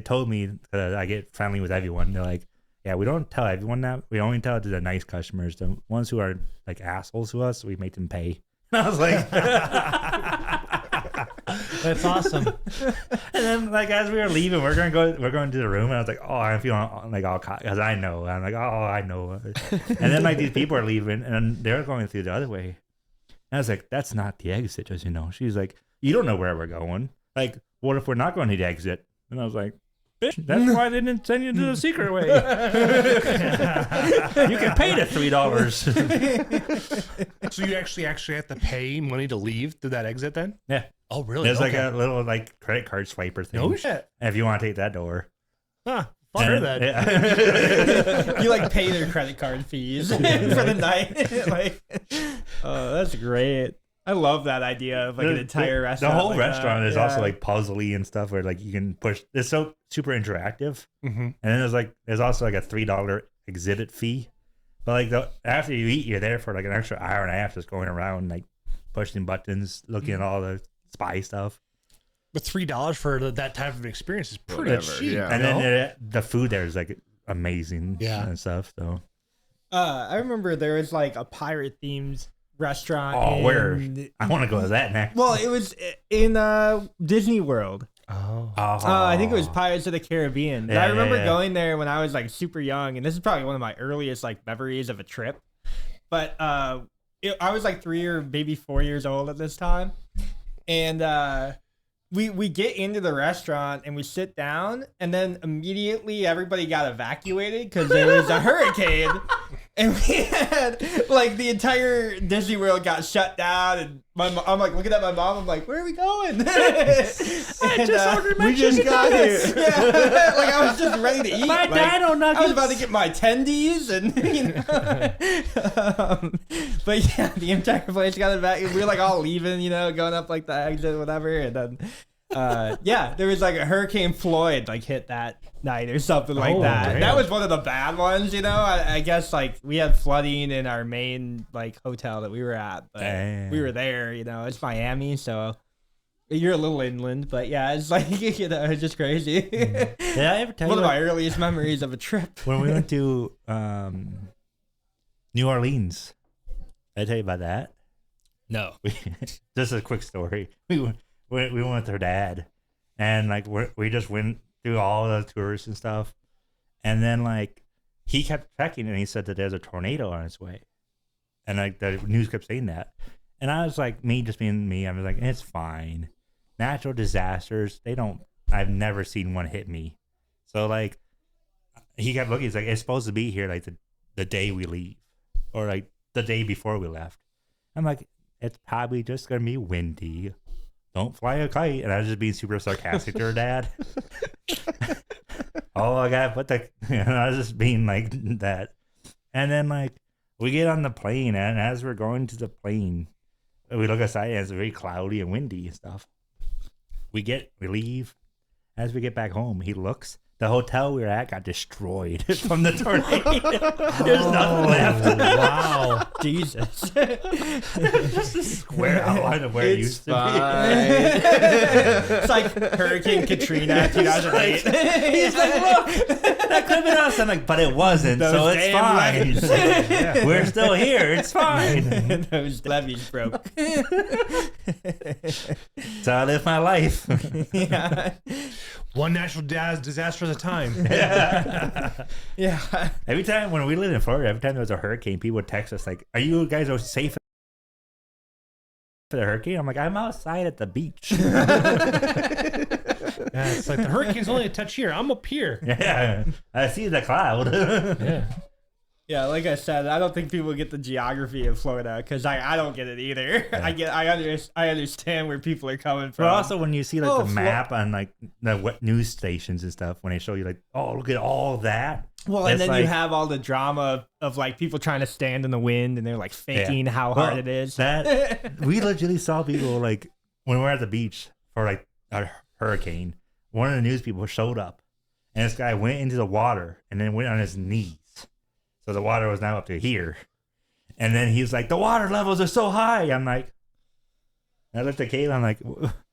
told me, I get friendly with everyone. They're like, yeah, we don't tell everyone that. We only tell it to the nice customers. The ones who are like assholes to us, we make them pay. And I was like... That's awesome. And then, like, as we were leaving, we're going to the room, and I was like, oh, I'm feeling like all caught because I know. I'm like, oh, I know. And then like these people are leaving, and they're going through the other way. And I was like, that's not the exit, as you know. She's like, you don't know where we're going. Like, what if we're not going to the exit? And I was like, bitch, that's why they didn't send you to the secret way. You can pay the $3. So you actually have to pay money to leave through that exit then? Yeah. Oh, really? There's like a little like credit card swiper thing. No shit. If you want to take that door. Huh. Fuck that. Yeah. You like pay their credit card fees for the night. Like, oh, that's great. I love that idea of like an entire restaurant. The whole like restaurant is also like puzzly and stuff where like you can push. It's so super interactive. Mm-hmm. And then there's also like a $3 exhibit fee. But like after you eat, you're there for like an extra hour and a half just going around like pushing buttons, looking at all the spy stuff. But $3 for that type of experience is pretty cheap. Yeah. And then the food there is like amazing and stuff. So I remember there was like a pirate themed restaurant. Oh, where? I want to go to that next. Well, it was in Disney World. I think it was Pirates of the Caribbean. Yeah, I remember yeah. going there when I was like super young, and this is probably one of my earliest like memories of a trip. But I was like 3 or maybe 4 years old at this time, and we get into the restaurant and we sit down, and then immediately everybody got evacuated because there was a hurricane. And we had like the entire Disney World got shut down, and I'm like looking at my mom. I'm like, "Where are we going?" We just got here. Yeah, like I was just ready to eat. My dino nuggets. I was about to get my tendies, and but yeah, the entire place got evacuated. We were like all leaving, going up like the exit, whatever, and then. There was like a Hurricane Floyd like hit that night or something like that. Damn. That was one of the bad ones, I guess like we had flooding in our main like hotel that we were at, but we were there, it's Miami, so you're a little inland, but yeah, it's like, it's just crazy. Did I ever tell one you of my earliest memories of a trip. when we went to New Orleans? Did I tell you about that? No. Just a quick story. We went with her dad, and like we just went through all the tours and stuff, and then like he kept checking, and he said that there's a tornado on its way, and like the news kept saying that, and I was like, me just being me, I was like, it's fine. Natural disasters, I've never seen one hit me, so like he kept looking. He's like, it's supposed to be here like the day we leave, or like the day before we left. I'm like, it's probably just gonna be windy. Don't fly a kite. And I was just being super sarcastic to her dad. Oh, I got to put I was just being like that. And then like we get on the plane, and as we're going to the plane, we look outside and it's very cloudy and windy and stuff. We leave. As we get back home, he looks. The hotel we were at got destroyed from the tornado. There's nothing left. Wow. Jesus. Just a square outline of where it used to be. It's like Hurricane Katrina 2008. He's like, look, that could have been us. I'm like, but it wasn't, so it's fine. Yeah. We're still here. It's fine. Those levees broke. So I live my life. Yeah. One natural disaster at a time. Yeah. Every time when we lived in Florida, every time there was a hurricane, people would text us like, "Are you guys safe for the hurricane?" I'm like, "I'm outside at the beach." Yeah, it's like the hurricane's only a touch here. I'm up here. Yeah, I see the cloud. Yeah. Yeah, like I said, I don't think people get the geography of Florida because I don't get it either. Yeah. I understand where people are coming from. But also when you see like the map on like the news stations and stuff, when they show you like, oh, look at all that. Well, and then you have all the drama of like people trying to stand in the wind and they're like faking how hard it is. That we legitimately saw people like when we were at the beach for like a hurricane. One of the news people showed up, and this guy went into the water and then went on his knees. So the water was now up to here. And then he's like, the water levels are so high. I'm like, I looked at Kayla, I'm like,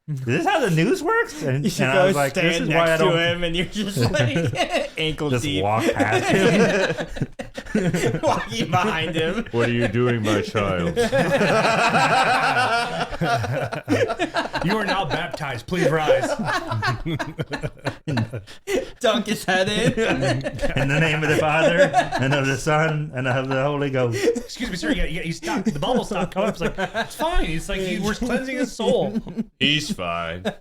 is this how the news works? And I was like, this is why I don't. Him and you're just like ankle just deep. walk past him. Walking behind him. What are you doing, my child? You are now baptized. Please rise. Dunk his head in. In the name of the Father, and of the Son, and of the Holy Ghost. Excuse me, sir. You stop. The bubble stopped coming. It's like, it's fine. It's like we're cleansing his soul. He's fine. I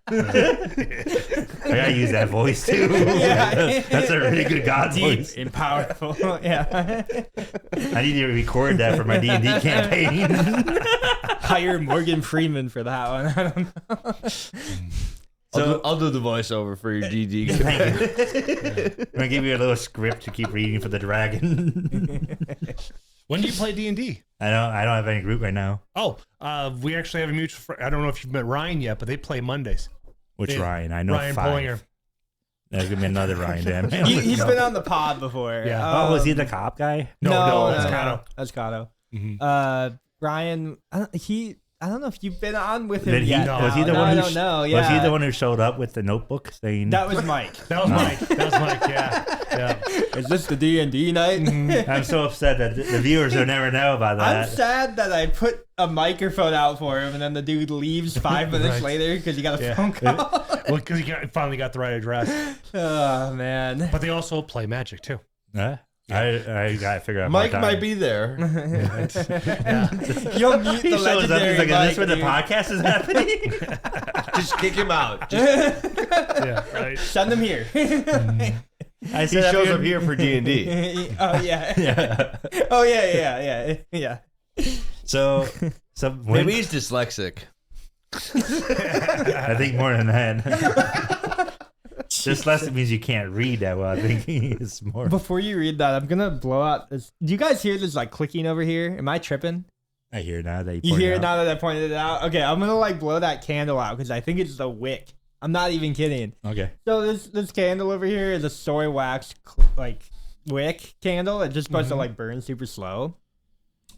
gotta use that voice too. Yeah. That's a really good God Deep voice. and powerful. Yeah. I need to record that for my D&D campaign. Hire Morgan Freeman for that one. I don't know. So I'll do the voiceover for your DD. Thank you. I'm gonna give you a little script to keep reading for the dragon. When do you play D&D? I don't have any group right now. Oh, we actually have a mutual friend. I don't know if you've met Ryan yet, but they play Mondays. Which Ryan? I know Ryan 5. Pullinger. There's gonna be another Ryan. Damn. He's been on the pod before. Yeah. Oh, was he the cop guy? No, No, that's Kato. That's Kato. Mm-hmm. Ryan, he I don't know if you've been on with him Did he? yet. Was he the one? I Who don't know. Yeah. Was he the one who showed up with the notebook saying? That was Mike. That was Mike. That was Mike. Yeah. Is this the D&D night? I'm so upset that the viewers will never know about that. I'm sad that I put a microphone out for him and then the dude leaves 5 minutes Right. later because he got a phone call. Well, because he finally got the right address. Oh, man. But they also play Magic too. I gotta figure out. Mike more might time. be there. You'll meet He the shows up. He's legendary like, "Is Mike, this where the dude. podcast is happening?" Just kick him out. Just, Yeah, right. Send him here. I he said, shows up here for D&D. Oh, yeah. Yeah. Oh, yeah. So Maybe he's dyslexic. I think more than that. Just less means you can't read that well. I think it's more. Before you read that, I'm going to blow out this. Do you guys hear this like clicking over here? Am I tripping? I hear now that You hear it now that I pointed it out? Okay, I'm going to like blow that candle out because I think it's the wick. I'm not even kidding. Okay. So this candle over here is a soy wax like wick candle. It's just supposed to like burn super slow.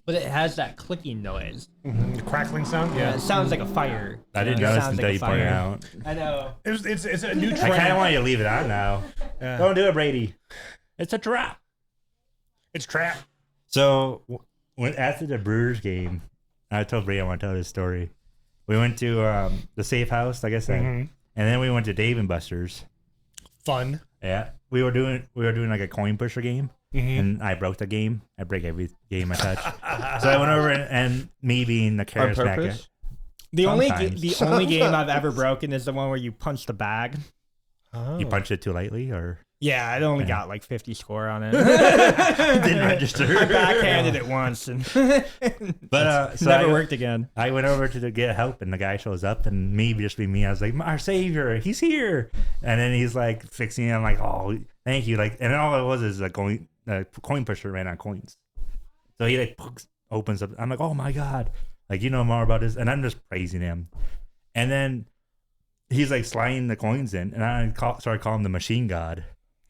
But it has that clicking noise. The crackling sound. Yeah, Yeah. it sounds like a fire. I didn't It notice sounds until like a you pointed it fire. out. I know. It's a new I trend. kind of want you to leave it on now. Yeah. Don't do it, Brady. It's a trap. It's trap. So when after the Brewers game, I told Brady I want to tell this story. We went to the Safe House, like I said, and then we went to Dave and Buster's. Fun. Yeah, we were doing like a coin pusher game, and I broke the game. I break every game I touch. So I went over and me being the On charismatic. purpose? The only Sometimes. game I've ever broken is the one where you punch the bag. Oh. You punched it too lightly, or Yeah, I only got like 50 score on it. didn't register. I backhanded it once and But so never I, worked again. I went over to get help, and the guy shows up, and me just being me, I was like, "Our savior, he's here!" And then he's like fixing it. I'm like, "Oh, thank you!" Like, and all it was is a coin pusher ran on coins. So he like opens up. I'm like, "Oh my god!" Like, you know more about this, and I'm just praising him. And then he's like sliding the coins in, and I started calling him the machine god.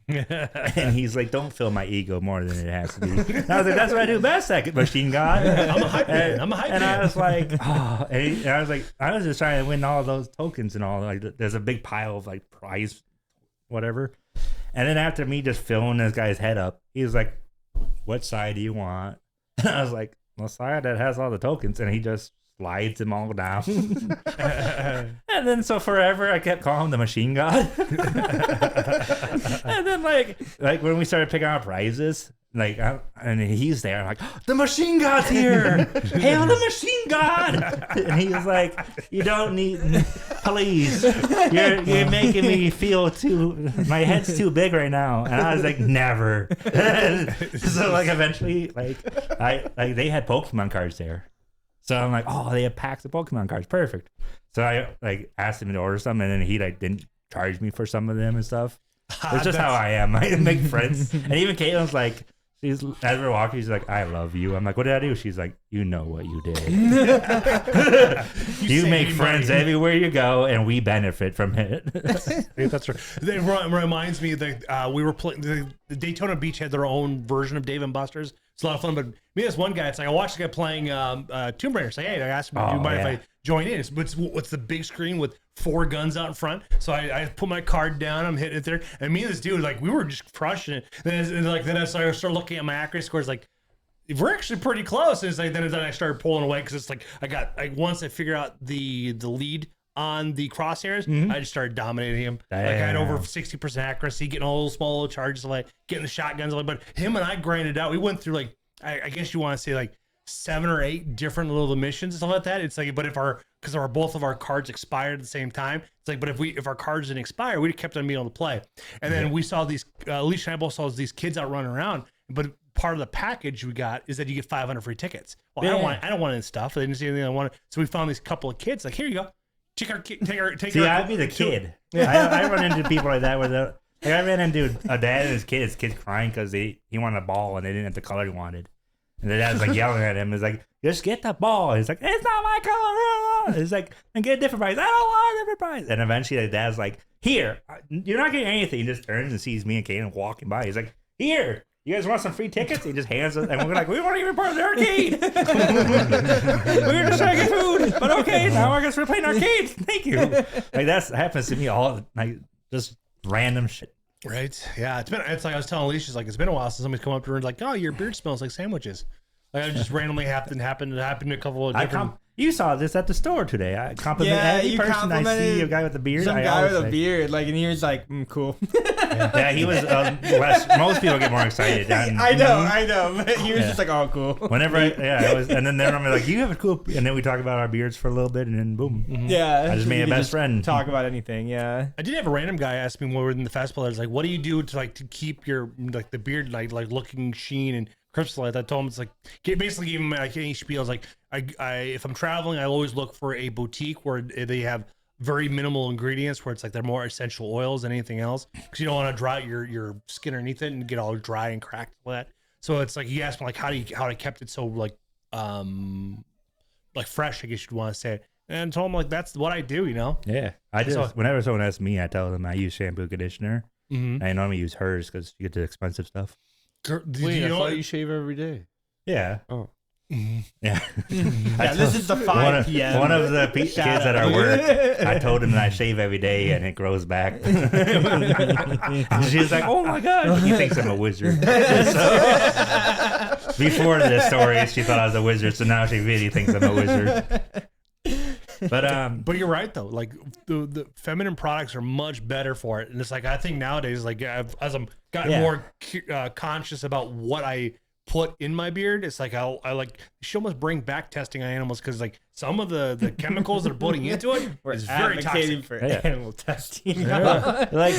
And he's like, "Don't fill my ego more than it has to be." And I was like, "That's what I do best, that machine god." I'm a hype man. I'm a hype And man. I was like, "Oh," and I was like, I was just trying to win all those tokens and all. Like, there's a big pile of like prize, whatever. And then after me just filling this guy's head up, he was like, "What side do you want?" And I was like, "The side that has all the tokens." And he just slides them all down. And then so forever I kept calling him the machine god. And then like when we started picking out prizes, like and he's there, I'm like, "The machine god's here! Hail the machine god!" And he was like, "You don't need, please, you're making me feel my head's too big right now." And I was like, "Never." So like eventually they had Pokemon cards there. So I'm like, "Oh, they have packs of Pokemon cards. Perfect." So I like asked him to order some, and then he like didn't charge me for some of them and stuff. It's just how I am. I make friends. And even Caitlin's like, as we're walking, she's like, "I love you." I'm like, "What did I do?" She's like, "You know what you did." You make friends everywhere you go, and we benefit from it. That's right. It reminds me that we were playing the Daytona Beach had their own version of Dave and Buster's. It's a lot of fun. But me, this one guy, it's like I watched the guy playing Tomb Raider. It's like, hey, I asked him, "Do you mind if I join in?" It's the big screen with 4 guns out in front. So I put my card down. I'm hitting it there, and me and this dude, like, we were just crushing it. Then I started looking at my accuracy scores, like, we're actually pretty close. And it's like then I started pulling away because it's like once I figure out the lead on the crosshairs, I just started dominating him. Like, I had over 60% accuracy, getting all those small little charges, like getting the shotguns. Like, but him and I grinded out. We went through like I guess you want to say like 7 or 8 different little missions and stuff like that. It's like, but because both of our cards expired at the same time, it's like, but if our cards didn't expire, we kept on being able to play. And then we saw these Alicia and I both saw these kids out running around, but part of the package we got is that you get 500 free tickets. Well, I don't want any stuff. I didn't see anything I wanted. So we found these couple of kids, like, "Here you go. Take our See, I'd be the kid. I run into people like that where I ran into a dad and his kid's crying because he wanted a ball and they didn't have the color he wanted. And the dad's like yelling at him. He's like, "Just get the ball." He's like, "It's not my color." He's like, "And get a different prize." "I don't want a different prize." And eventually the dad's like, "Here, you're not getting anything." He just turns and sees me and Kaden walking by. He's like, "Here, you guys want some free tickets? He just hands us, and we're like, we weren't even part of the arcade. We were just trying to get food, but okay, now I guess we're playing arcades. Thank you. Like that happens to me all like just random shit. Right? Yeah, it's like I was telling Alicia, like it's been a while since somebody's come up to her and like, oh, your beard smells like sandwiches. Like it just randomly happened a couple of different. You saw this at the store today. I complimented every person I see, a guy with a beard. Some guy with a beard, like, and he was like, cool. Yeah, he was less. Most people get more excited. I know. But he was just like, oh, cool. Whenever it was, and then I'm like, you have a cool, and then we talk about our beards for a little bit, and then boom. Yeah. I just made a best friend. Talk about anything, yeah. I did have a random guy ask me when we were in the festival. I was like, what do you do to keep your the beard like looking sheen and crystallized? I told him it's like basically gave him like any spiel. I was like, I if I'm traveling, I always look for a boutique where they have very minimal ingredients, where it's like they're more essential oils than anything else, because you don't want to dry your skin underneath it and get all dry and cracked like that. So it's like he asked me like how I kept it so like fresh, I guess you'd want to say. And I told him like that's what I do, Yeah, I just whenever someone asks me, I tell them I use shampoo conditioner. I normally use hers because you get the expensive stuff. Wait, I thought you shave every day. Yeah. Oh. Yeah. Yeah, this is the 5 p.m. One of the kids at our work, I told him that I shave every day and it grows back. She was like, oh my God. He thinks I'm a wizard. So, before this story, she thought I was a wizard. So now she really thinks I'm a wizard. But you're right though. Like the feminine products are much better for it, and it's like I think nowadays, like as I'm gotten more conscious about what I put in my beard, it's like I like she almost bring back testing on animals, because like some of the chemicals they're putting into it is very toxic for animal testing. Like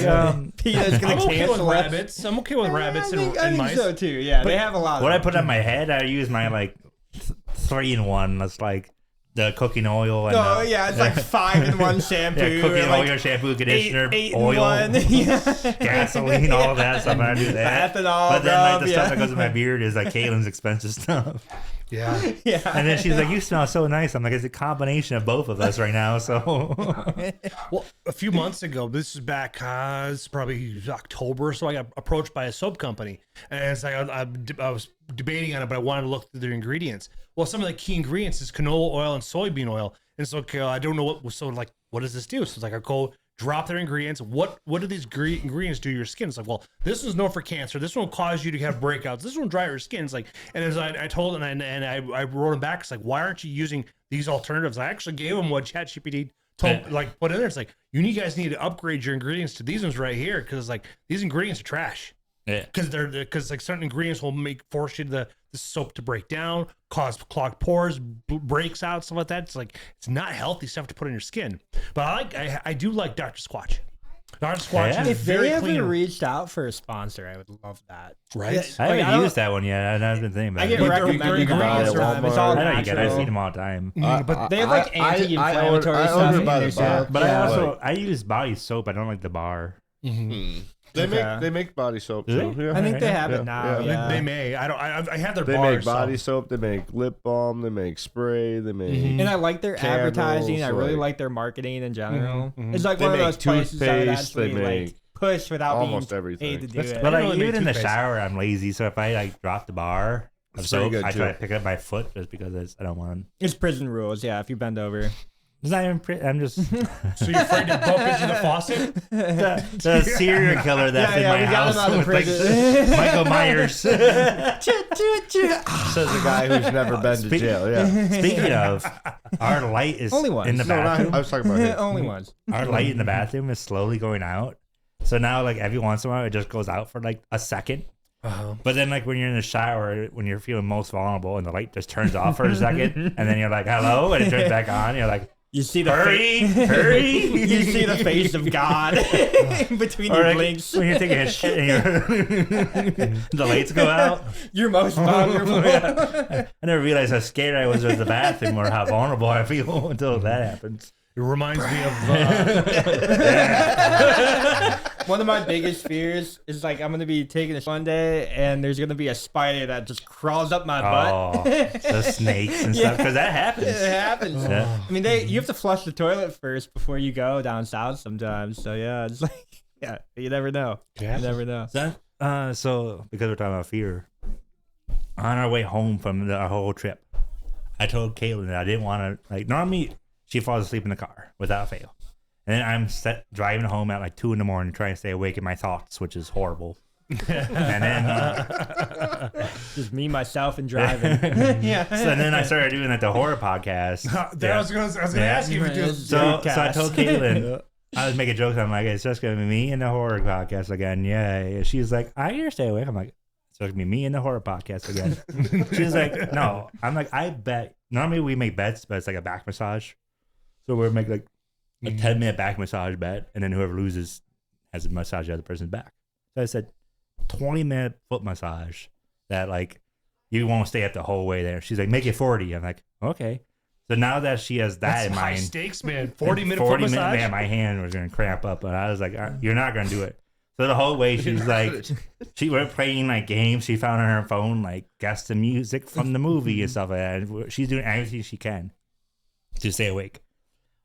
Peter's gonna I'm okay with cancel us. rabbits. I'm okay with rabbits I think and mice. so too. Yeah, they have a lot. What I put on my head, I use my like 3-in-1. That's like the cooking oil and it's like 5-in-1 shampoo. Yeah, cooking like oil, shampoo, conditioner, 8 oil, gasoline, all of that stuff. I do that. Ethanol, but then like the stuff that goes in my beard is like Kaylin's expensive stuff. Yeah. And then she's like, "You smell so nice." I'm like, "It's a combination of both of us right now." So, well, a few months ago, this is back, it's probably October, so I got approached by a soap company, and it's like I was debating on it, but I wanted to look through their ingredients. Well, some of the key ingredients is canola oil and soybean oil, and so I don't know what does this do? So it's like I go drop their ingredients. What do these ingredients do to your skin? It's like, well, this one's known for cancer. This one will cause you to have breakouts. This one will dry your skin. It's like, and as I told them, and I wrote them back, it's like, why aren't you using these alternatives? I actually gave them what ChatGPT told, like put in there. It's like, you guys need to upgrade your ingredients to these ones right here, because like these ingredients are trash. Yeah, because like certain ingredients will force you the soap to break down, cause clogged pores, breaks out, stuff like that. It's like it's not healthy stuff to put on your skin. But I do like Dr. Squatch. Dr. Squatch is if very they clean. ever reached out for a sponsor, I would love that. Right? Yeah, I haven't used that one yet. I've been thinking about I it. get recommended can buy it all the at time. It's Walmart. all I know you get. I natural. see them all the time. But they have like anti-inflammatory I stuff order in by their the soap. bottle. But I also I use body soap. I don't like the bar. They make body soap Do too. they? Yeah. I think they have it now. Yeah. Yeah. They may. I had their They bar make body soap. soap. They make lip balm. They make spray. They make. And I like their Candles, advertising. I really like- like their marketing in general. It's like They one of make those places I would toothpaste, they actually make like push without almost being everything. paid to do That's- it. But I like don't really even in the toothpaste. shower, I'm lazy. So if I like drop the bar of It's very soap, good, I try too. to pick up my foot just because I don't want. It's prison rules. Yeah, if you bend over. It's not even. I'm just So you're afraid to bump into the faucet? the serial killer that's in my we got house him out of with like prison. Michael Myers. Says a guy who's never been to jail. Yeah. Speaking of, our light is Only once. in the No, bathroom. I was talking about him. Only once. Our light in the bathroom is slowly going out. So now, like every once in a while, it just goes out for like a second. But then, like when you're in the shower, when you're feeling most vulnerable, and the light just turns off for a second, and then you're like, "Hello," and it turns back on. You're like, You see the "Hurry, face. hurry!" You see the face of God between Or your like, blinks. when you're taking a shit and the lights go out. You're most vulnerable. I never realized how scared I was of the bathroom or how vulnerable I feel until that happens. It reminds me of One of my biggest fears is like I'm gonna be taking a one day and there's gonna be a spider that just crawls up my butt. Oh, the snakes and stuff, because that happens. It happens. Yeah. I mean, you have to flush the toilet first before you go down south sometimes. So yeah, it's like you never know. Yeah. You never know. So So because we're talking about fear, on our way home from our whole trip, I told Caitlin that I didn't want to, like, normally she falls asleep in the car without fail. And then I'm driving home at like 2 a.m. trying to stay awake in my thoughts, which is horrible. And then just me, myself, and driving. Yeah. So then I started doing like the horror podcast. I was gonna ask you if you do. So I told Caitlin, I was making jokes. I'm like, it's just gonna be me and the horror podcast again. Yeah. She's like, I hear stay awake. I'm like, it's gonna be me and the horror podcast again. She's like, no. I'm like, I bet. Normally we make bets, but it's like a back massage. So we'll make like a 10-minute back massage bet, and then whoever loses has to massage the other person's back. So I said, 20-minute foot massage that like you won't stay up the whole way there. She's like, make it 40. I'm like, okay. So now that she has that in mind, high stakes, man. 40-minute foot massage. Man, my hand was gonna cramp up, but I was like, you're not gonna do it. So the whole way she's like, she were playing like games. She found on her phone like guess the music from the movie and stuff like that. And she's doing everything she can to stay awake.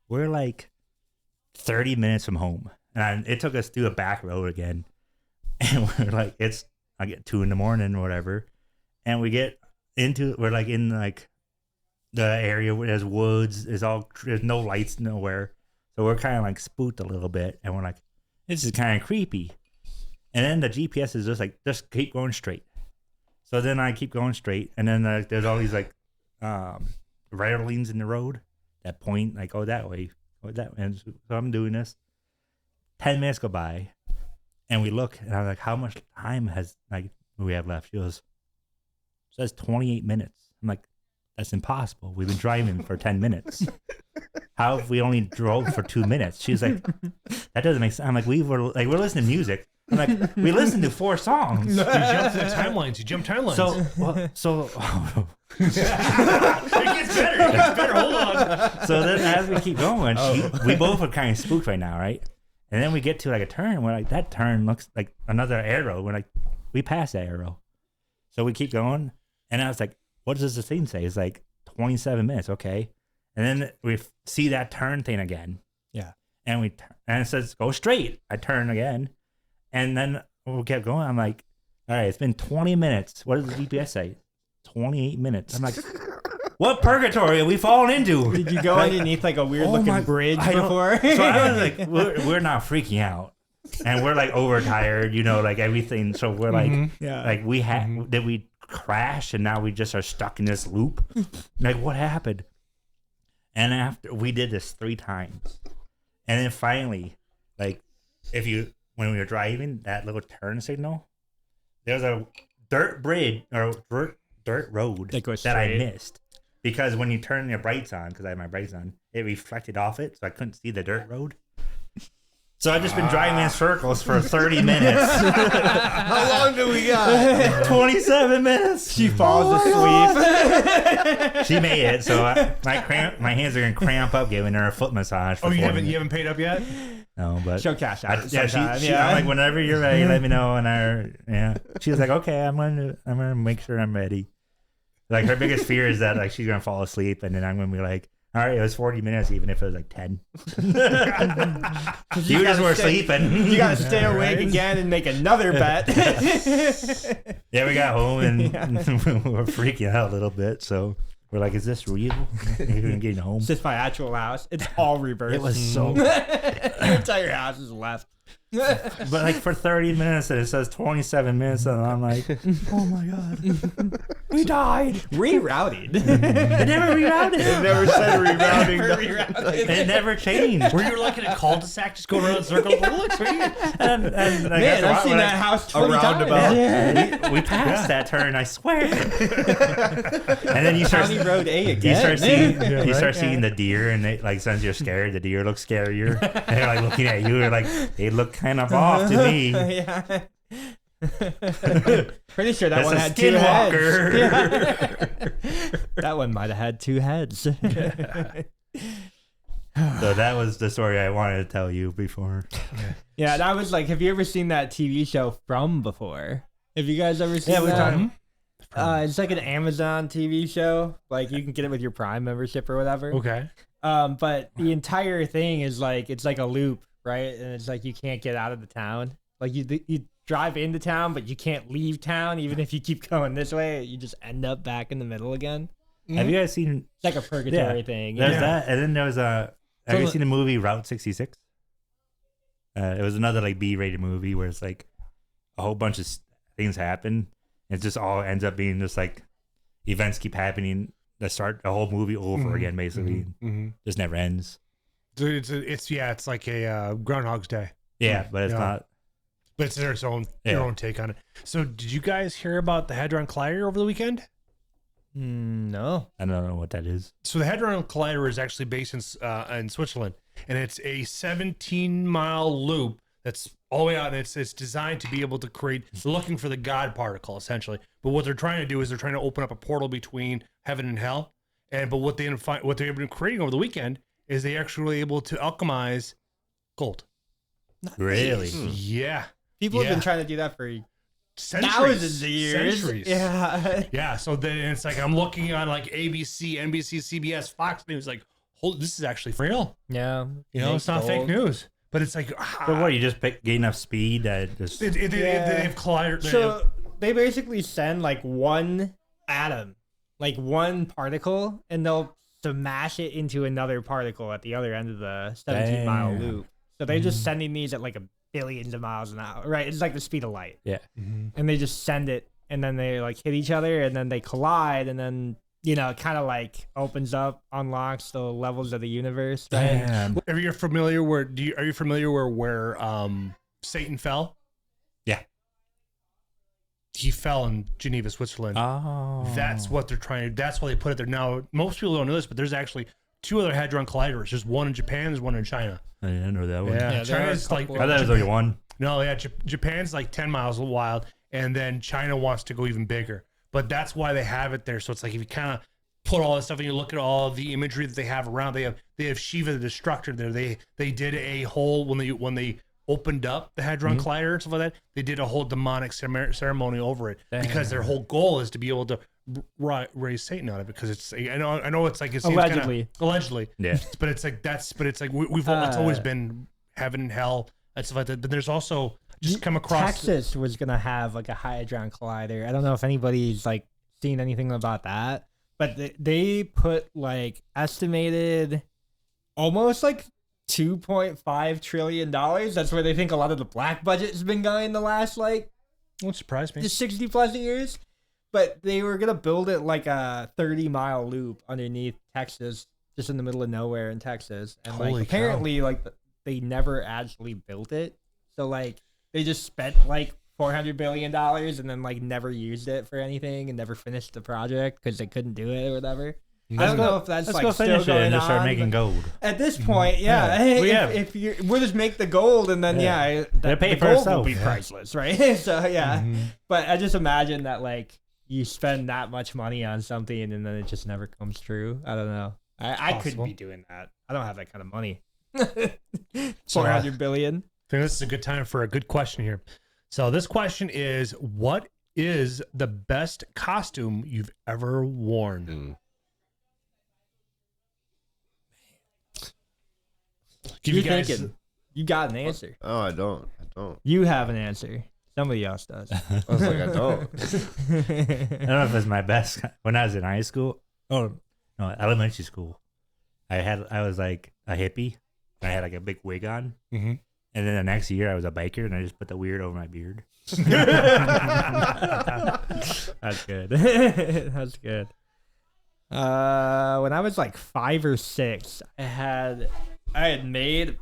We're like 30 minutes from home, and it took us through a back road again. And we're like, I get 2 a.m. or whatever. And we're like in like the area where there's woods. There's no lights nowhere. So we're kind of like spooked a little bit. And we're like, this is kind of creepy. And then the GPS is just like, just keep going straight. So then I keep going straight. And then there's all these like railings in the road that point like, oh, that way. Oh, that way. And so I'm doing this. 10 minutes go by. And we look, and I'm like, how much time we have left? She goes, it says 28 minutes. I'm like, that's impossible. We've been driving for 10 minutes. How if we only drove for 2 minutes? She's like, that doesn't make sense. I'm like, we're listening to music. I'm like, we listened to 4 songs. You jumped the timelines. You jumped timelines. So it gets better. Hold on. So then as we keep going, we both are kind of spooked right now, right? And then we get to like a turn, and we're like, that turn looks like another arrow. We're like, we passed that arrow. So we keep going. And I was like, what does the thing say? It's like 27 minutes. Okay. And then we see that turn thing again. Yeah. And it says, go straight. I turn again. And then we kept going. I'm like, all right, it's been 20 minutes. What does the GPS say? 28 minutes. I'm like, what purgatory are we falling into? Did you go underneath like a weird looking bridge before? So I was like, we're not freaking out, and we're like overtired, like everything. So we're like, like did we crash and now we just are stuck in this loop? Like what happened? And after we did this 3 times, and then finally, like when we were driving that little turn signal, there's a dirt bridge or dirt road that I missed. Because when you turn your brights on, because I had my brights on, it reflected off it, so I couldn't see the dirt road. So I've just been driving in circles for 30 minutes. How long do we got? 27 minutes. She falls asleep. She made it, so my hands are going to cramp up giving her a foot massage. You haven't paid up yet? No, but she'll cash out. I'm like, whenever you're ready, let me know. And she was like, okay, I'm gonna make sure I'm ready. Like her biggest fear is that like she's gonna fall asleep, and then I'm gonna be like, all right, it was 40 minutes, even if it was like 10. You just were sleeping. You gotta stay awake again and make another bet. Yeah, we got home and we were freaking out a little bit. So we're like, is this real? You're getting home. It's just my actual house. It's all reversed. It was so. Your entire house is left. But like for 30 minutes and it says 27 minutes and I'm like, oh my god, we died. Rerouted. It never rerouted. It never said rerouting. It never changed. Were you like in a cul-de-sac just going around in circles? Oh, look, sweet. And man, I've seen that house 20 times. We passed that turn, I swear. And then you start County Road A again. You start seeing the deer, and they like since you're scared, the deer looks scarier. And they're like looking at you, and like they look kind of off to me. Yeah. Pretty sure that That's one a had 2 heads. skinwalker. Yeah. That one might have had 2 heads. So that was the story I wanted to tell you before. Yeah, that was like, have you ever seen that TV show From before? Have you guys ever seen that? It's like an Amazon TV show. Like you can get it with your Prime membership or whatever. Okay. But the entire thing is like, it's like a loop, right? And it's like you can't get out of the town. Like you drive into town, but you can't leave town even if you keep going this way. You just end up back in the middle again. Have you guys seen? It's like a purgatory thing. There's that, and then there was a. Have you seen the movie Route 66? It was another like B-rated movie where it's like a whole bunch of things happen. It just all ends up being just like events keep happening that start the whole movie over again, basically. Just never ends. It's like a Groundhog's Day. Yeah, but it's not. But it's their own take on it. So, did you guys hear about the Hadron Collider over the weekend? No, I don't know what that is. So the Hadron Collider is actually based in Switzerland, and it's a 17-mile loop that's all the way out, and it's designed to be able to create, looking for the God particle essentially. But what they're trying to do is they're trying to open up a portal between heaven and hell. But what they've been creating over the weekend is they actually were able to alchemize gold. Really? Yeah. people have been trying to do that for thousands of years. Centuries. Yeah. Yeah. So then it's like I'm looking on like ABC, NBC, CBS, Fox News, like, this is actually real. Yeah. You know, it's not fake news. But it's like, but what, you just get enough speed that just they've collided. So they basically send like one atom, like one particle, and they'll smash it into another particle at the other end of the 17-mile loop. So they're just sending these at like billions of miles an hour, right? It's like the speed of light. Yeah. And they just send it, and then they like hit each other, and then they collide, and then, you know, it kind of like opens up, unlocks the levels of the universe. Right? Damn. Are you familiar where Satan fell? Yeah. He fell in Geneva, Switzerland. Oh. That's what they're trying to. That's why they put it there. Now, most people don't know this, but there's actually 2 other Hadron Colliders. There's one in Japan, there's one in China. I didn't know that one. Yeah, China's like. I thought it was only one. No, yeah, Japan's like 10 miles wild, and then China wants to go even bigger. But that's why they have it there. So it's like if you kind of put all this stuff and you look at all the imagery that they have around, they have Shiva the Destructor there. They did a whole when they opened up the Hadron Collider and stuff like that. They did a whole demonic ceremony over it because their whole goal is to be able to raise Satan out of it. Because it's I know it's like it's allegedly yeah. But it's like we've it's always been heaven and hell and stuff like that. But there's also just come across Texas was gonna have like a Hadron Collider. I don't know if anybody's like seen anything about that, but they put like estimated almost like $2.5 trillion. That's where they think a lot of the black budget has been going the last like won't surprise me 60 plus years. But they were gonna build it like a 30-mile loop underneath Texas, just in the middle of nowhere in Texas, and like apparently like they never actually built it. So like they just spent like $400 billion and then like never used it for anything and never finished the project because they couldn't do it or whatever. I don't know if that's like still going and just start on, making gold. At this point, yeah. If we'll just make the gold and then the gold will be priceless, right? So yeah. But I just imagine that like you spend that much money on something and then it just never comes true. I don't know. I couldn't be doing that. I don't have that kind of money. 400 billion. I think this is a good time for a good question here. So this question is, what is the best costume you've ever worn? You're thinking. You got an answer. Oh, I don't. You have an answer. Somebody else does. I was like, I don't. I don't know if it's my best. When I was in high school, elementary school, I was like a hippie. I had like a big wig on. And then the next year I was a biker and I just put the weird over my beard. That's good. That's good. When I was like 5 or 6, I had made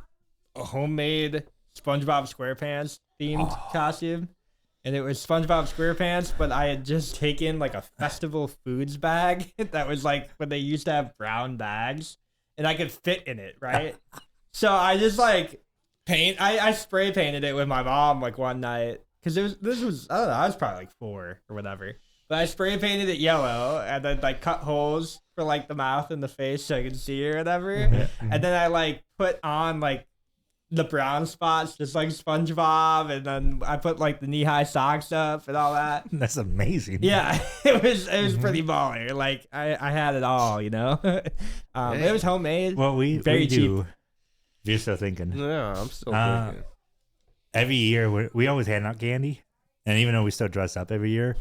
a homemade SpongeBob SquarePants themed costume. And it was SpongeBob SquarePants, but I had just taken like a festival foods bag that was like when they used to have brown bags and I could fit in it, right? So I just like I spray painted it with my mom like one night because this was I don't know, I was probably like 4 or whatever, but I spray painted it yellow and then like cut holes for like the mouth and the face so I could see or whatever, and then I like put on like the brown spots just like SpongeBob, and then I put like the knee-high socks up and all that. That's amazing. Yeah, it was pretty baller. Like I had it all, you know. It was homemade. Well, we very do. cheap. You're still thinking. Yeah, I'm still thinking. every year we always hand out candy, and even though we still dress up every year,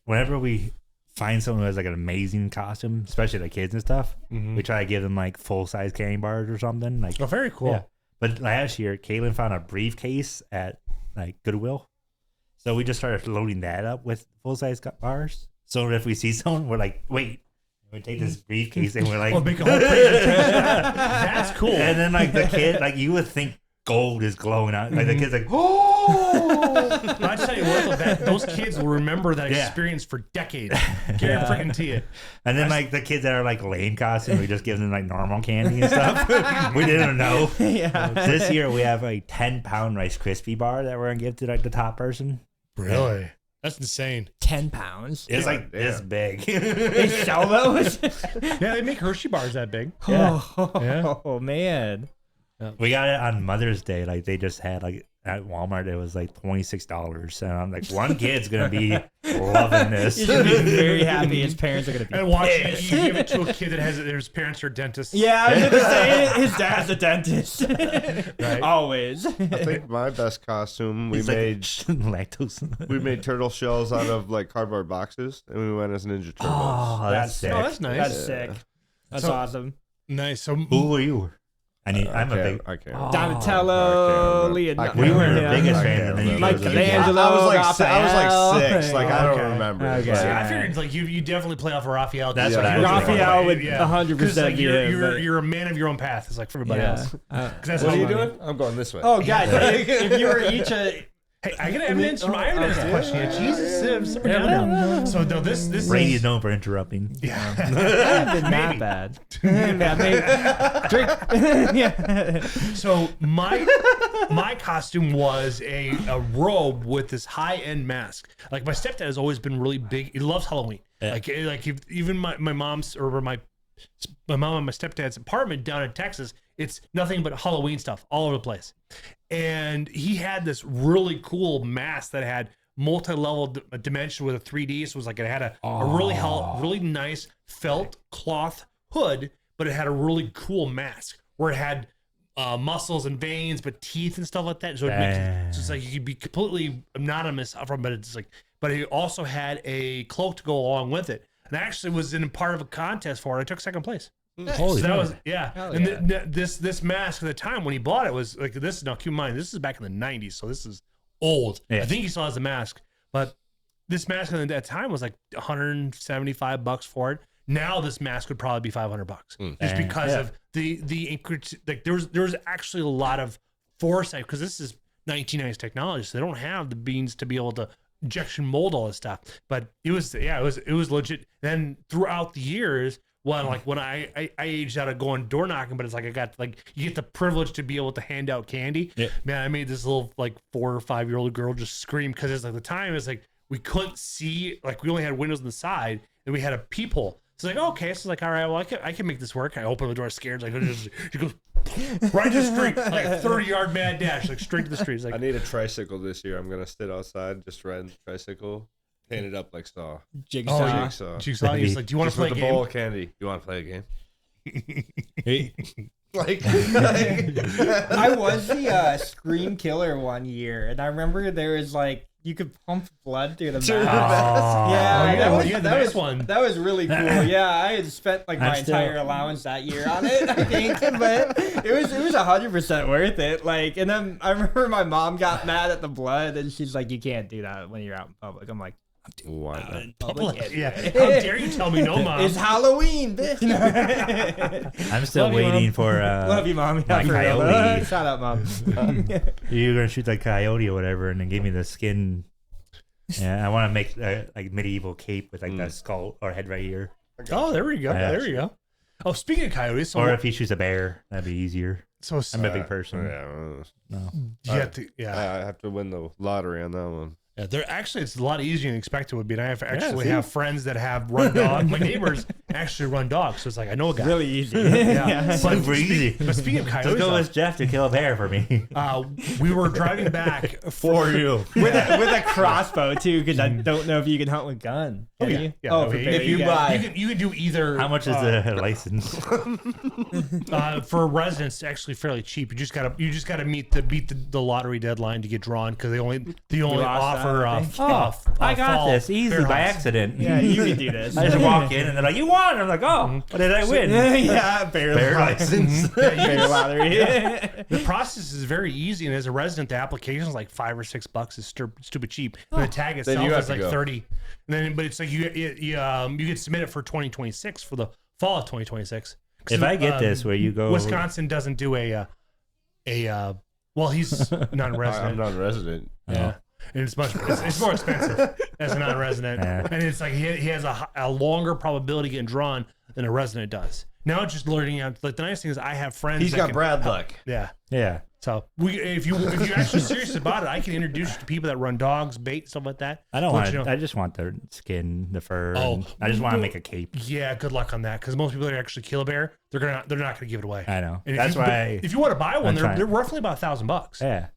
whenever we find someone who has like an amazing costume, especially the kids and stuff, we try to give them like full size candy bars or something. Like, Oh, very cool. yeah. But last year, Caitlin found a briefcase at like Goodwill, so we just started loading that up with full size bars. So if we see someone, we're like, wait. We take this briefcase and we're like, Oh, make a whole presentation. That's cool. And then like the kid, like you would think gold is glowing out. Like the kid's like, oh. I tell you what, though, those kids will remember that Yeah. experience for decades. Guarantee it. And then like the kids that are like lame costume, we just give them like normal candy and stuff. We didn't know. Yeah. This year we have a 10-pound Rice Krispie bar that we're gonna give to like the top person. Really? That's insane. 10 pounds. It's like this big. They sell those? Yeah, they make Hershey bars that big. Yeah. Oh, man. We got it on Mother's Day. Like they just had like at Walmart, it was like $26, and I'm like, one kid's gonna be loving this. You should be very happy. His parents are going to be And watch pissed. you give it to a kid that his parents are dentists. Yeah, I was going to say, his dad's a dentist. Right. Always. I think my best costume, we He's made like, lactose. we made turtle shells out of like cardboard boxes, and we went as Ninja Turtles. Oh, that's sick. Oh, that's nice. That's sick. That's So- awesome. Nice. So Who are you? I'm a big. I can't. Oh. Donatello, I Leonardo. can't We were the Yeah. biggest I fans can't of remember. Michelangelo. I was like Raphael. 6. Like I don't Okay. remember. Okay. But- See, I figured like you definitely play off of Raphael. That's what I was Raphael would Yeah. 100% like be you're, him, you're, but- you're a man of your own path. It's like for everybody Yeah. else. 'Cause that's What how are you I'm- doing? I'm going this way. Oh, guys, if you were each a... Hey, I got an answer. I haven't asked a Okay. question yet. Jesus, sit down now. So no, this Brady's is, known for interrupting. I haven't been that bad. Yeah, maybe. Drink. Yeah. So my costume was a robe with this high end mask. Like my stepdad has always been really big. He loves Halloween. Yeah. Like even my mom's or my mom and my stepdad's apartment down in Texas, it's nothing but Halloween stuff all over the place. And he had this really cool mask that had multi-level dimension with a 3D. So it was like it had a really nice felt cloth hood, but it had a really cool mask where it had muscles and veins, but teeth and stuff like that. So it makes it, so it's like you could be completely anonymous from, but it's like, but it also had a cloak to go along with it. And I actually was in part of a contest for it. I took second place. Holy So that shit. was Hell and yeah. this mask at the time when he bought it was like this. Now keep in mind this is back in the 90s, so this is old. Yeah. I think he still has the mask, but this mask at that time was like $175 for it. Now this mask would probably be $500 just Dang. because Yeah. of the like there was actually a lot of foresight because this is 1990s technology, so they don't have the beans to be able to injection mold all this stuff. But it was legit. Then throughout the years. When I aged out of going door knocking, but it's like I got like you get the privilege to be able to hand out candy. Yeah. Man, I made this little like 4 or 5 year old girl just scream because it's like the time is like we couldn't see, like we only had windows on the side and we had a peephole. So it's like okay, so it's like all right, well I can make this work. I open the door scared, like she goes right to the street, like a 30-yard mad dash, like straight to the street. It's I like need a tricycle this year. I'm gonna sit outside, just ride the tricycle, paint it up like Saw. Jigsaw. yeah. Jigsaw. Jigsaw. He's like, do you want to Just play a with a game? bowl of candy. You want to play a game? Hey, Like, I was the Scream Killer one year, and I remember there was like you could pump blood through the mask. Oh, Yeah, yeah, that was, the that nice was one. That was really cool. Yeah, I had spent like my I'm still- entire allowance that year on it, I think, but it was 100% worth it. Like, and then I remember my mom got mad at the blood, and she's like, "You can't do that when you're out in public." I'm like, why not? "Public, Yeah. How dare you tell me no, mom? It's Halloween, bitch." I'm still Love you, waiting Mom. for Love you, mom. my Yeah, for real. coyote. Shout out, mom. You're gonna shoot that coyote or whatever, and then give me the skin. Yeah, I want to make like medieval cape with like that skull or head right here. Oh, there we go. Yeah. There we go. Oh, speaking of coyotes, so Or if he shoots a bear, that'd be easier. so I'm a big person. Yeah, No. you have to, I have to win the lottery on that one. Yeah, they're actually it's a lot easier than expected would be. And I have see? have friends that have run dogs. My neighbors actually run dogs. So it's like I know a guy. Really easy. Yeah. Super easy. But speaking of Let's coyotes, go with Jeff to kill a bear for me. we were driving back For you. with a crossbow too, because I don't know if you can hunt with gun. Can you? Yeah. Oh, for Okay. bear, If you can. buy- You can do either. How much is the license? For residents? Actually, fairly cheap. You just gotta beat the lottery deadline to get drawn because they only lost offer. that, I think. I got fall this easy fair by house. accident. Yeah, you can do this. I just walk in and they're like, "You won!" I'm like, "Oh, what did I win?" yeah, bear license. bear lottery. The process is very easy, and as a resident, the application is like $5 or $6. It's stupid cheap. And the tag itself you have is to like go. 30. And then, but it's like you can submit it for 2026 for the fall of 2026. If I get this, where you go, Wisconsin doesn't do well, he's I'm non-resident. not a resident. Yeah. And it's more expensive as a non-resident, Yeah. and it's like he has a longer probability of getting drawn than a resident does. Now it's just learning out. Like the nice thing is I have friends. He's that got can Brad help. luck. Yeah. yeah, So if you're actually serious about it, I can introduce you to people that run dogs, bait, stuff like that. I don't Let want. you know. I just want the skin, the fur. Oh. and I just want to make a cape. Yeah, good luck on that because most people that actually kill a bear, they're not gonna give it away. I know. And That's why. if you want to buy one, I'm they're trying. roughly about $1,000. Yeah.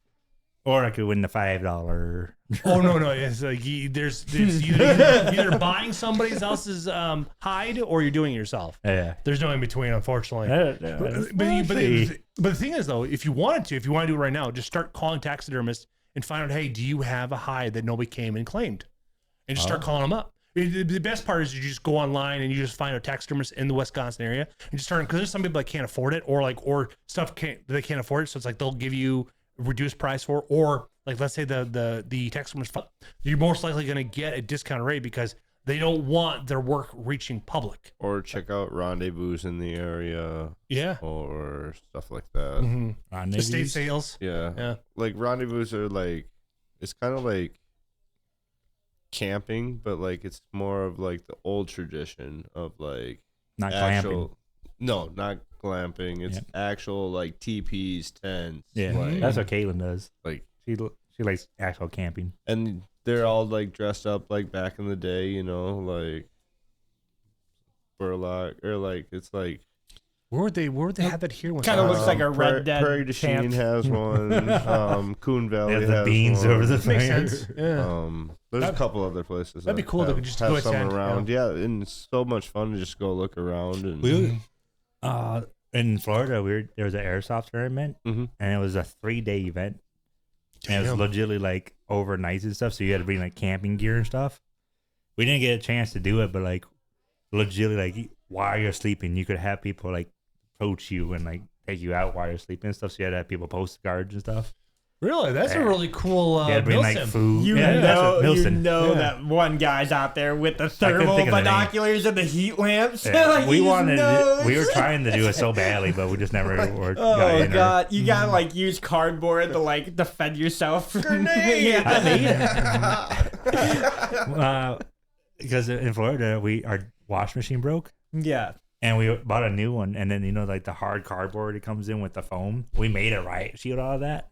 Or I could win the $5. Oh no, it's like there's either buying somebody else's hide or you're doing it yourself. Yeah. There's no in between, unfortunately. But the thing is, though, if you want to do it right now, just start calling taxidermists and find out, hey, do you have a hide that nobody came and claimed? And just start calling them up. The best part is you just go online and you just find a taxidermist in the Wisconsin area and just start, because there's some people that can't afford it or stuff they can't afford it. So it's like they'll give you a reduced price for it, or like let's say the taxidermist, you're most likely going to get a discount rate because they don't want their work reaching public. Or check out rendezvous in the area. Yeah. Or stuff like that. Estate sales. Yeah. Yeah. Like rendezvous are like, it's kind of like camping, but like it's more of like the old tradition of like Not actual. glamping. No, not glamping. It's actual like teepees, tents. Yeah, like, that's what Caitlin does. like, She likes actual camping. and they're all like dressed up like back in the day, you know, like burlap or like it's like Where would they have that here? Kind of looks like a Red Dead Prairie du Chien camp. has one. Coon Valley They have has the beans one. over the Makes fire. sense. Yeah. There's a That'd- couple other places. that'd be that cool to have, just have go some attend, around. Yeah, and it's so much fun to just go look around and. In Florida, there was an airsoft tournament, Mhm. and it was a 3-day event. And it was legitimately like overnight and stuff, so you had to bring like camping gear and stuff. We didn't get a chance to do it, but like legitimately, like while you're sleeping, you could have people like approach you and like take you out while you're sleeping and stuff. So you had to have people post guards and stuff. Really? That's a really cool You had to bring like Milsim. food. You Yeah, that's what Milson. know that one guy's out there with the couldn't thermal think of the name. binoculars and the heat lamps. Yeah, Like, we he wanted. knows. We were trying to do it so badly, but we just never got Oh in. god, you gotta like use cardboard to like defend yourself from Grenade! Because in Florida, our wash machine broke. yeah. And we bought a new one, and then like the hard cardboard it comes in with the foam. We made a riot shield out of that.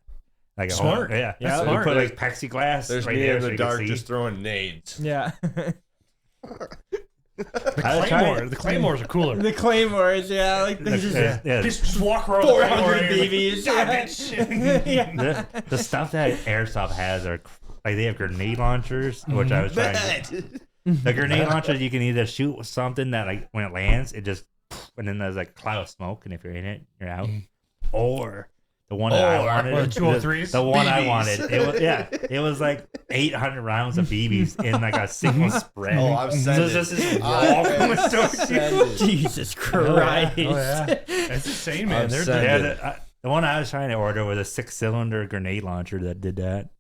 Like Smart. yeah, That's We smart. put like plexiglass There's right me there in so the you could dark see. just throwing nades. Yeah. The claymores are cooler. The claymores, yeah, like they just Yeah, Just walk around 400 the BBs. Yeah. the stuff that airsoft has are like they have grenade launchers, which I was trying. The grenade launchers you can either shoot with something that like when it lands, it just and then there's like a cloud of smoke, and if you're in it, you're out. Or the one that I wanted, or the 203s? the one I BBs. wanted, it was like 800 rounds of BBs in like a single spread. Oh, I've so sent it's it. just this I've wall coming towards you. sent it. Jesus Oh, Christ. yeah. That's insane, man. I've They're said Yeah, it. the one I was trying to order was a 6-cylinder grenade launcher that did that.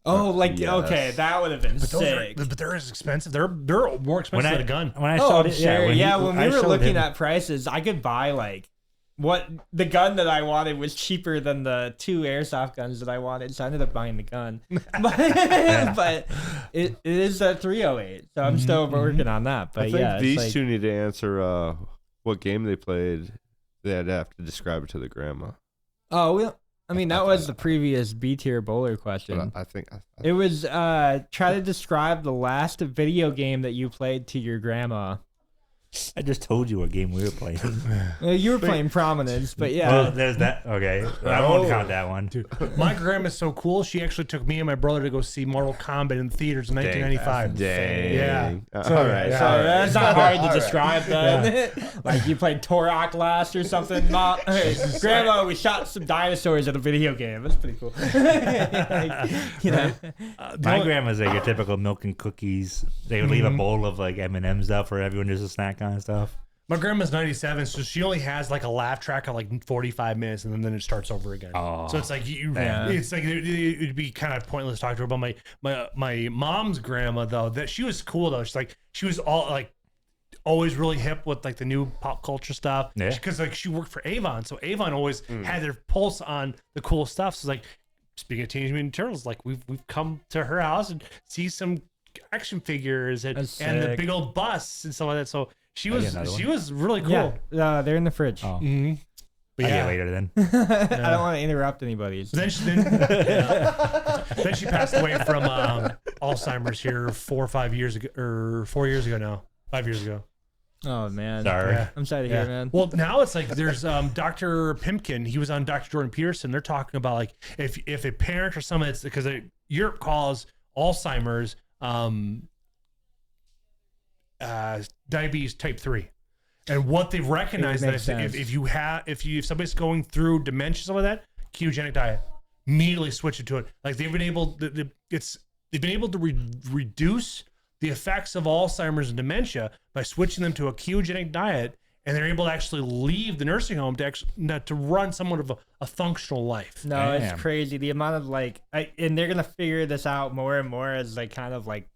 Oh, like Yes. okay, that would have been But sick. they're as expensive. They're more expensive than a gun. When I Oh, showed I'm it, sure. When I we were showed looking him- at prices, I could buy like what the gun that I wanted was cheaper than the 2 airsoft guns that I wanted, so I ended up buying the gun. but it is a 308, so I'm still working on that. But I think yeah, it's these like, two need to answer what game they played. They'd have to describe it to the grandma. Oh, well, I mean that was the previous B tier bowler question. But I think It was try to describe the last video game that you played to your grandma. I just told you what game we were playing. You were playing Prominence, but yeah. Well, there's that. Okay, I won't count that one. Dude, my grandma's so cool. She actually took me and my brother to go see Mortal Kombat in the theaters in 1995. Dang. Yeah. So, all right. So that's not hard to describe then. Like you played Turok last or something. Mom, hey, Grandma, we shot some dinosaurs at a video game. That's pretty cool. Like, you know. My grandma's like your typical milk and cookies. They would leave a bowl of like M&M's up for everyone just to snack on and stuff. My grandma's 97, so she only has like a laugh track of like 45 minutes, and then it starts over again. Oh, so it's like it's like it'd be kind of pointless to talk to her about my mom's grandma though. That she was cool though. She was all like always really hip with like the new pop culture stuff. Yeah, because like she worked for Avon, so Avon always had their pulse on the cool stuff. So like speaking of Teenage Mutant Ninja Turtles, like we've come to her house and see some action figures and the big old bus and stuff like that. So she was really cool. Yeah, they're in the fridge. Oh. Mm-hmm. But I'll get later then. I don't want to interrupt anybody. So. Then she passed away from Alzheimer's here 4 years ago now. 5 years ago. Oh man, sorry. Yeah. I'm sorry to hear, man. Well, now it's like there's Dr. Pimkin. He was on Dr. Jordan Peterson. They're talking about like if a parent or someone, it's because Europe calls Alzheimer's diabetes type 3, and what they've recognized is if somebody's going through dementia, some of that ketogenic diet, immediately switch it to it. Like they've been able to reduce the effects of Alzheimer's and dementia by switching them to a ketogenic diet, and they're able to actually leave the nursing home to run somewhat of a functional life. No, Damn. It's crazy the amount of and they're gonna figure this out more and more as they kind of like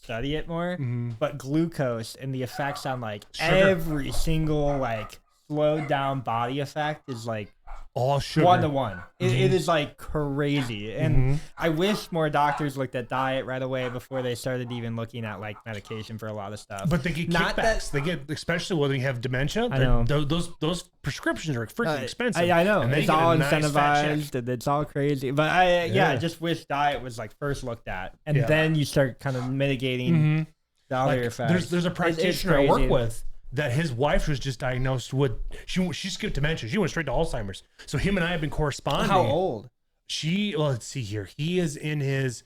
study it more. Mm-hmm. But glucose and the effects on like Sugar. every single like slowed down body effect is like All sugar. 1-to-1. It is like crazy. And I wish more doctors looked at diet right away before they started even looking at like medication for a lot of stuff. But they get kickbacks. They get, especially when you have dementia. I know. Those prescriptions are freaking expensive. I know. And they It's get a all nice fat incentivized check. and it's all crazy. But I just wish diet was like first looked at. And then you start kind of mitigating the other effects. There's a practitioner I work with that his wife was just diagnosed with, she skipped dementia. She went straight to Alzheimer's. So him and I have been corresponding. How old? Let's see here. He is in his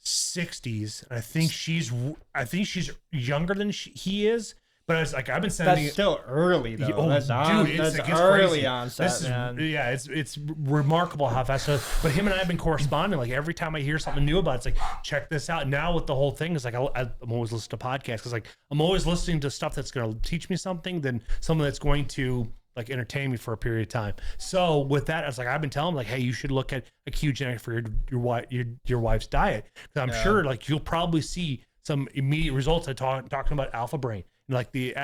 60s. I think she's younger than he is. But I was like, I've been sending. That's still early though. Oh, that's it's early crazy. onset, man. It's remarkable how fast. But him and I have been corresponding. Like every time I hear something new about it, it's like, check this out. Now with the whole thing, it's like I'm always listening to podcasts because like I'm always listening to stuff that's going to teach me something than something that's going to like entertain me for a period of time. So with that, I was like, I've been telling him like, hey, you should look at a ketogenic for your wife's diet because I'm sure like you'll probably see some immediate results. Talking about alpha brain. Like the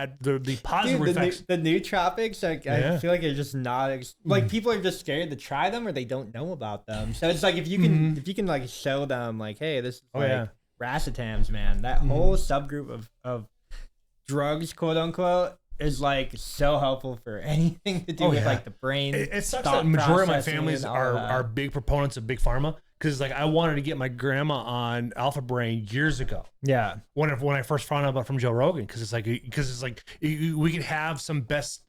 positive effects. The nootropics, like I feel like they're just not like people are just scared to try them or they don't know about them. So it's like if you can like show them like, hey, this is racetams, man. That whole subgroup of drugs, quote unquote, is like so helpful for anything to do with like the brain. It sucks that the majority of my families are big proponents of big pharma. Because like I wanted to get my grandma on Alpha Brain years ago. Yeah. When I first found out about from Joe Rogan, because it's like we could have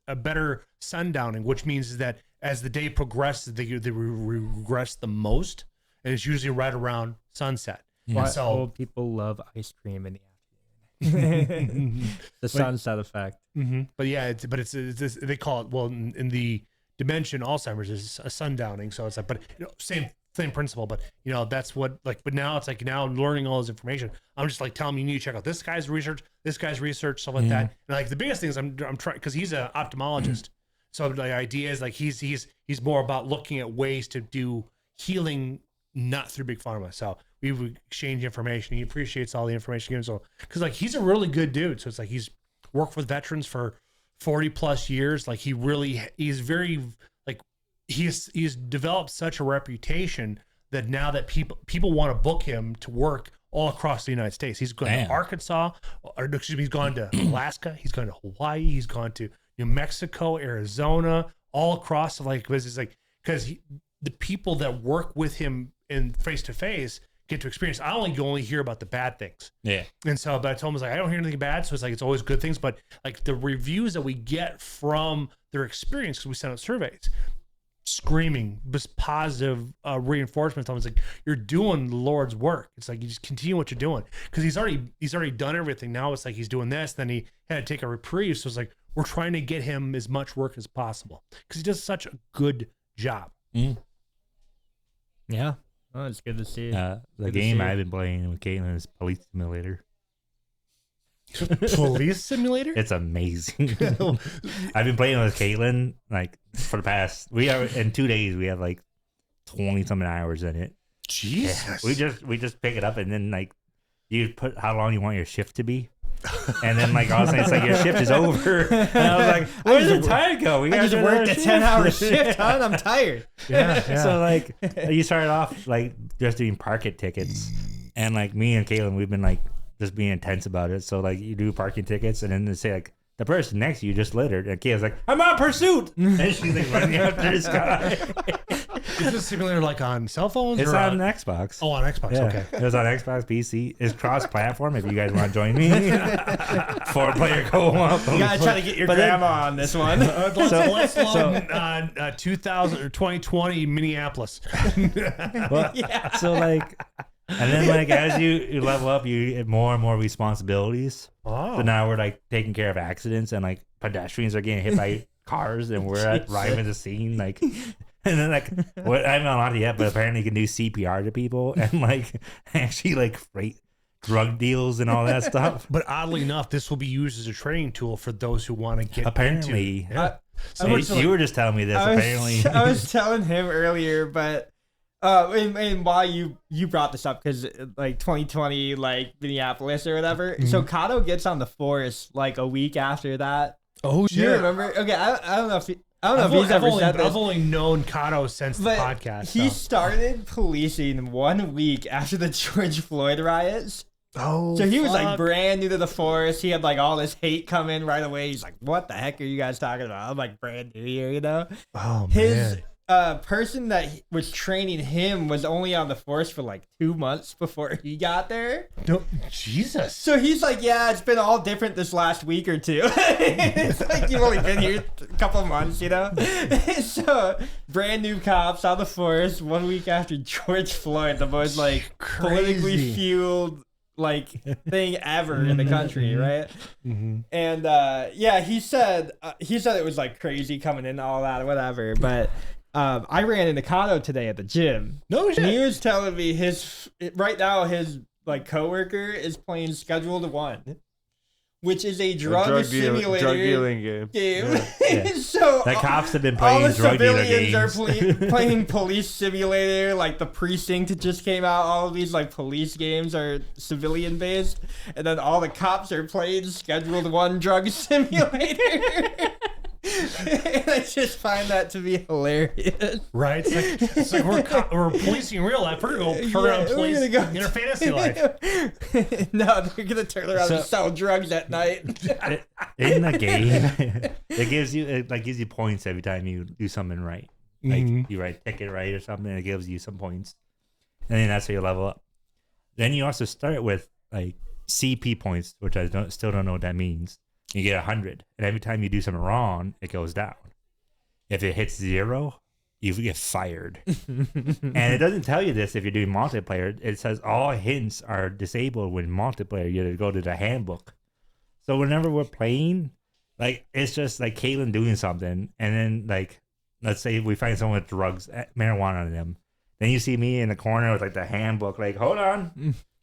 a better sundowning, which means that as the day progresses, they regress the most, and it's usually right around sunset. Yeah. So old people love ice cream in the afternoon. The sunset effect. Mm-hmm. But yeah, it's they call it in the dimension Alzheimer's is a sundowning. So it's like, but same principle, but that's what but now it's like now learning all this information, I'm just like telling you need to check out this guy's research, stuff like that. And like the biggest thing is I'm trying because he's an ophthalmologist, so the idea is like he's more about looking at ways to do healing not through big pharma. So we would exchange information. He appreciates all the information given, so because like he's a really good dude. So it's like he's worked with veterans for 40 plus years. Like he's very like he's developed such a reputation that now that people want to book him to work all across the United States. He's gone to Arkansas, he's gone to Alaska, he's gone to Hawaii, he's gone to New Mexico, Arizona, all across because the people that work with him in face to face get to experience. I only hear about the bad things. Yeah. And so, but I told him, I was like, I don't hear anything bad. So it's like, it's always good things. But like the reviews that we get from their experience, because we send out surveys, screaming just positive reinforcement. It's like, you're doing the Lord's work. It's like, you just continue what you're doing. Because he's already done everything. Now it's like he's doing this. Then he had to take a reprieve. So it's like, we're trying to get him as much work as possible because he does such a good job. Yeah. Oh, it's good to see. The game I've been playing with Caitlin is Police Simulator. Police Simulator? It's amazing. I've been playing with Caitlin like for the past. In 2 days we have like 20-something hours in it. Jesus. Yeah, we just pick it up and then like you put how long you want your shift to be. And then like all of a sudden it's like your shift is over. And I was like, where did the time go? We just worked a 10-hour shift, huh? I'm tired. Yeah. So like you started off like just doing parking tickets. And like me and Caitlin, we've been like just being intense about it. So like you do parking tickets and then they say like the person next to you just littered. And Kayla's like, I'm on pursuit. And she's like running after this guy. Is this simulator like on cell phones? It's or on Xbox. Oh, on Xbox. Yeah. Okay. It was on Xbox, PC. It's cross-platform if you guys want to join me. 4-player co-op. You gotta try to get your grandma on this one. Let's load 2000 or 2020 Minneapolis. Well, so like, and then like as you level up, you get more and more responsibilities. Oh. So now we're like taking care of accidents and like pedestrians are getting hit by cars and we're arriving at the scene like. And then like, what I haven't unlocked it yet, but apparently you can do CPR to people and like actually like freight drug deals and all that stuff. But oddly enough, this will be used as a training tool for those who want to get apparently. into. Yeah. You were just telling me this. Apparently, I was telling him earlier, but and why you brought this up because like 2020, like Minneapolis or whatever. Mm-hmm. So Kato gets on the force like a week after that. Oh, do you remember? Okay, I don't know if. I don't know if he's ever said this. I've only known Kato since the podcast. He started policing 1 week after the George Floyd riots. Oh, so he was like brand new to the force. He had like all this hate come in right away. He's like, "What the heck are you guys talking about?" I'm like, brand new here, you know. Oh His man. person that was training him was only on the force for like 2 months before he got there. No, Jesus. So he's like, yeah, it's been all different this last week or two. It's like you've only been here a couple months, you know? So brand new cops on the force 1 week after George Floyd, the most like politically fueled like thing ever in the country, right? Mm-hmm. And yeah, he said it was like crazy coming in and all that or whatever, but I ran into Kato today at the gym. No shit. And he was telling me his like coworker is playing Scheduled 1, which is a drug simulator drug dealing game. Yeah. So the cops have been playing drug dealer games. All the civilians are playing Police Simulator. Like the Precinct just came out. All of these like police games are civilian based, and then all the cops are playing Scheduled 1 drug simulator. And I just find that to be hilarious. Right? It's like we're policing real life. We're going to turn around police in our fantasy life. No, they're going to turn around and sell drugs at night. In the game, it gives you points every time you do something right. Like you write ticket right or something, it gives you some points. And then that's how you level up. Then you also start with like CP points, which I still don't know what that means. You get 100, and every time you do something wrong, it goes down. If it hits 0, you get fired. And it doesn't tell you this if you're doing multiplayer. It says all hints are disabled when multiplayer. You have to go to the handbook. So whenever we're playing, like it's just like Caitlin doing something, and then like let's say we find someone with drugs, marijuana on them. Then you see me in the corner with like the handbook, like hold on.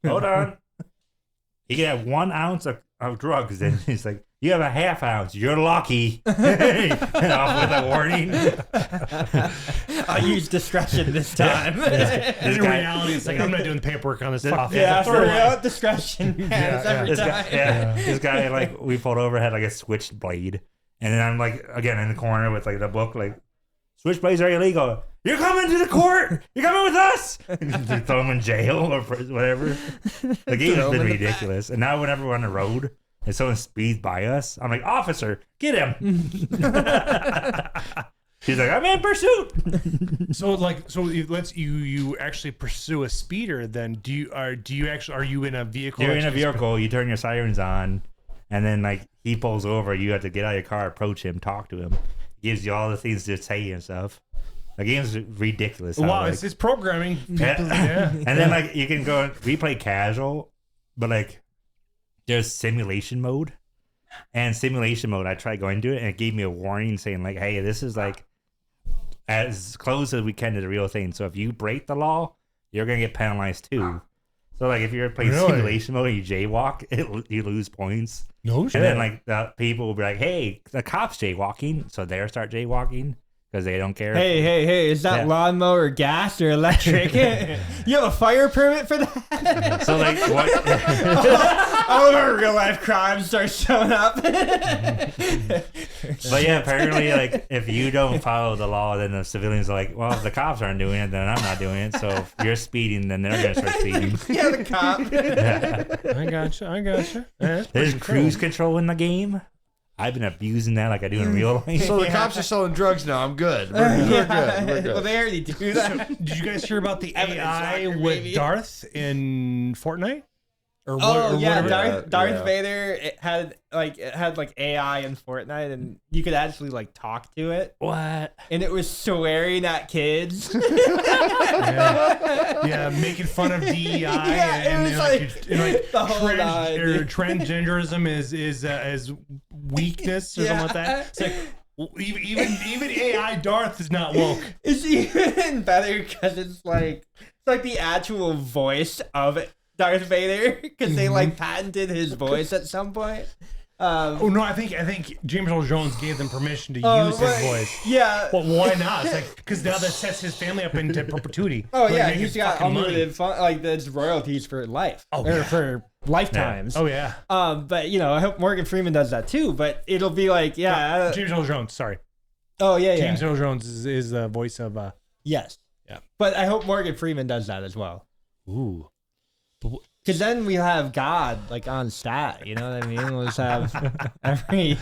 You can have 1 ounce of drugs, and he's like, you have a ½ ounce. You're lucky. And off with a warning. I'll use discretion this time. In reality, it's like, I'm not doing the paperwork on this stuff. Yeah, for real, discretion. Every time. This guy, like, we pulled over, had like a switchblade. And then I'm like, again, in the corner with like the book, like, switchblades are illegal. You're coming to the court. You're coming with us. They throw him in jail or whatever. The game has been ridiculous. And now whenever we're on the road, if someone speeds by us, I'm like, officer, get him. She's like, I'm in pursuit. So you actually pursue a speeder. Then are you in a vehicle? You're in a vehicle. You turn your sirens on, and then like he pulls over. You have to get out of your car, approach him, talk to him. He gives you all the things to say and stuff. The game's ridiculous. Wow, it's programming. Yeah. And then like you can go. We play casual, but like there's simulation mode. And simulation mode, I tried going to it, and it gave me a warning saying like, "Hey, this is like as close as we can to the real thing. So if you break the law, you're gonna get penalized too." So like if you're playing simulation mode and you jaywalk, you lose points. No shit. And then like the people will be like, "Hey, the cops jaywalking," so they start jaywalking because they don't care. Hey, is that lawnmower gas or electric? You have a fire permit for that? So like what? All of our real life crimes start showing up. But yeah, apparently, like if you don't follow the law, then the civilians are like, well, if the cops aren't doing it, then I'm not doing it. So if you're speeding, then they're gonna start speeding. Yeah, the cop. I gotcha. Yeah, there's cruise control in the game. I've been abusing that like I do in real life. So the cops are selling drugs now. I'm good. We're good. Well, they already do that. So, did you guys hear about the Evidence AI locker, with baby. Darth in Fortnite? Or Darth Yeah. Vader. It had like AI in Fortnite, and you could actually like talk to it, What? and it was swearing at kids. Yeah, making fun of DEI Yeah, it was like the whole nine, dude. transgenderism is weakness or something like that. It's like even AI Darth is not woke. It's even better because it's like the actual voice of Darth Vader, because they like patented his voice at some point. Oh no, I think James Earl Jones gave them permission to use his voice. Yeah. Well, why not? It's like because now that sets his family up into perpetuity. Oh Like, yeah, making he's got fucking unlimited fun, like that's royalties for life. Oh, or yeah. for lifetimes. Oh yeah, But you know, I hope Morgan Freeman does that too. But it'll be like, James Earl Jones. Sorry, oh yeah, James Earl Jones is the voice of. Yes. Yeah. But I hope Morgan Freeman does that as well. Ooh. Because then we'll have God like on stat. You know what I mean? We'll just have every.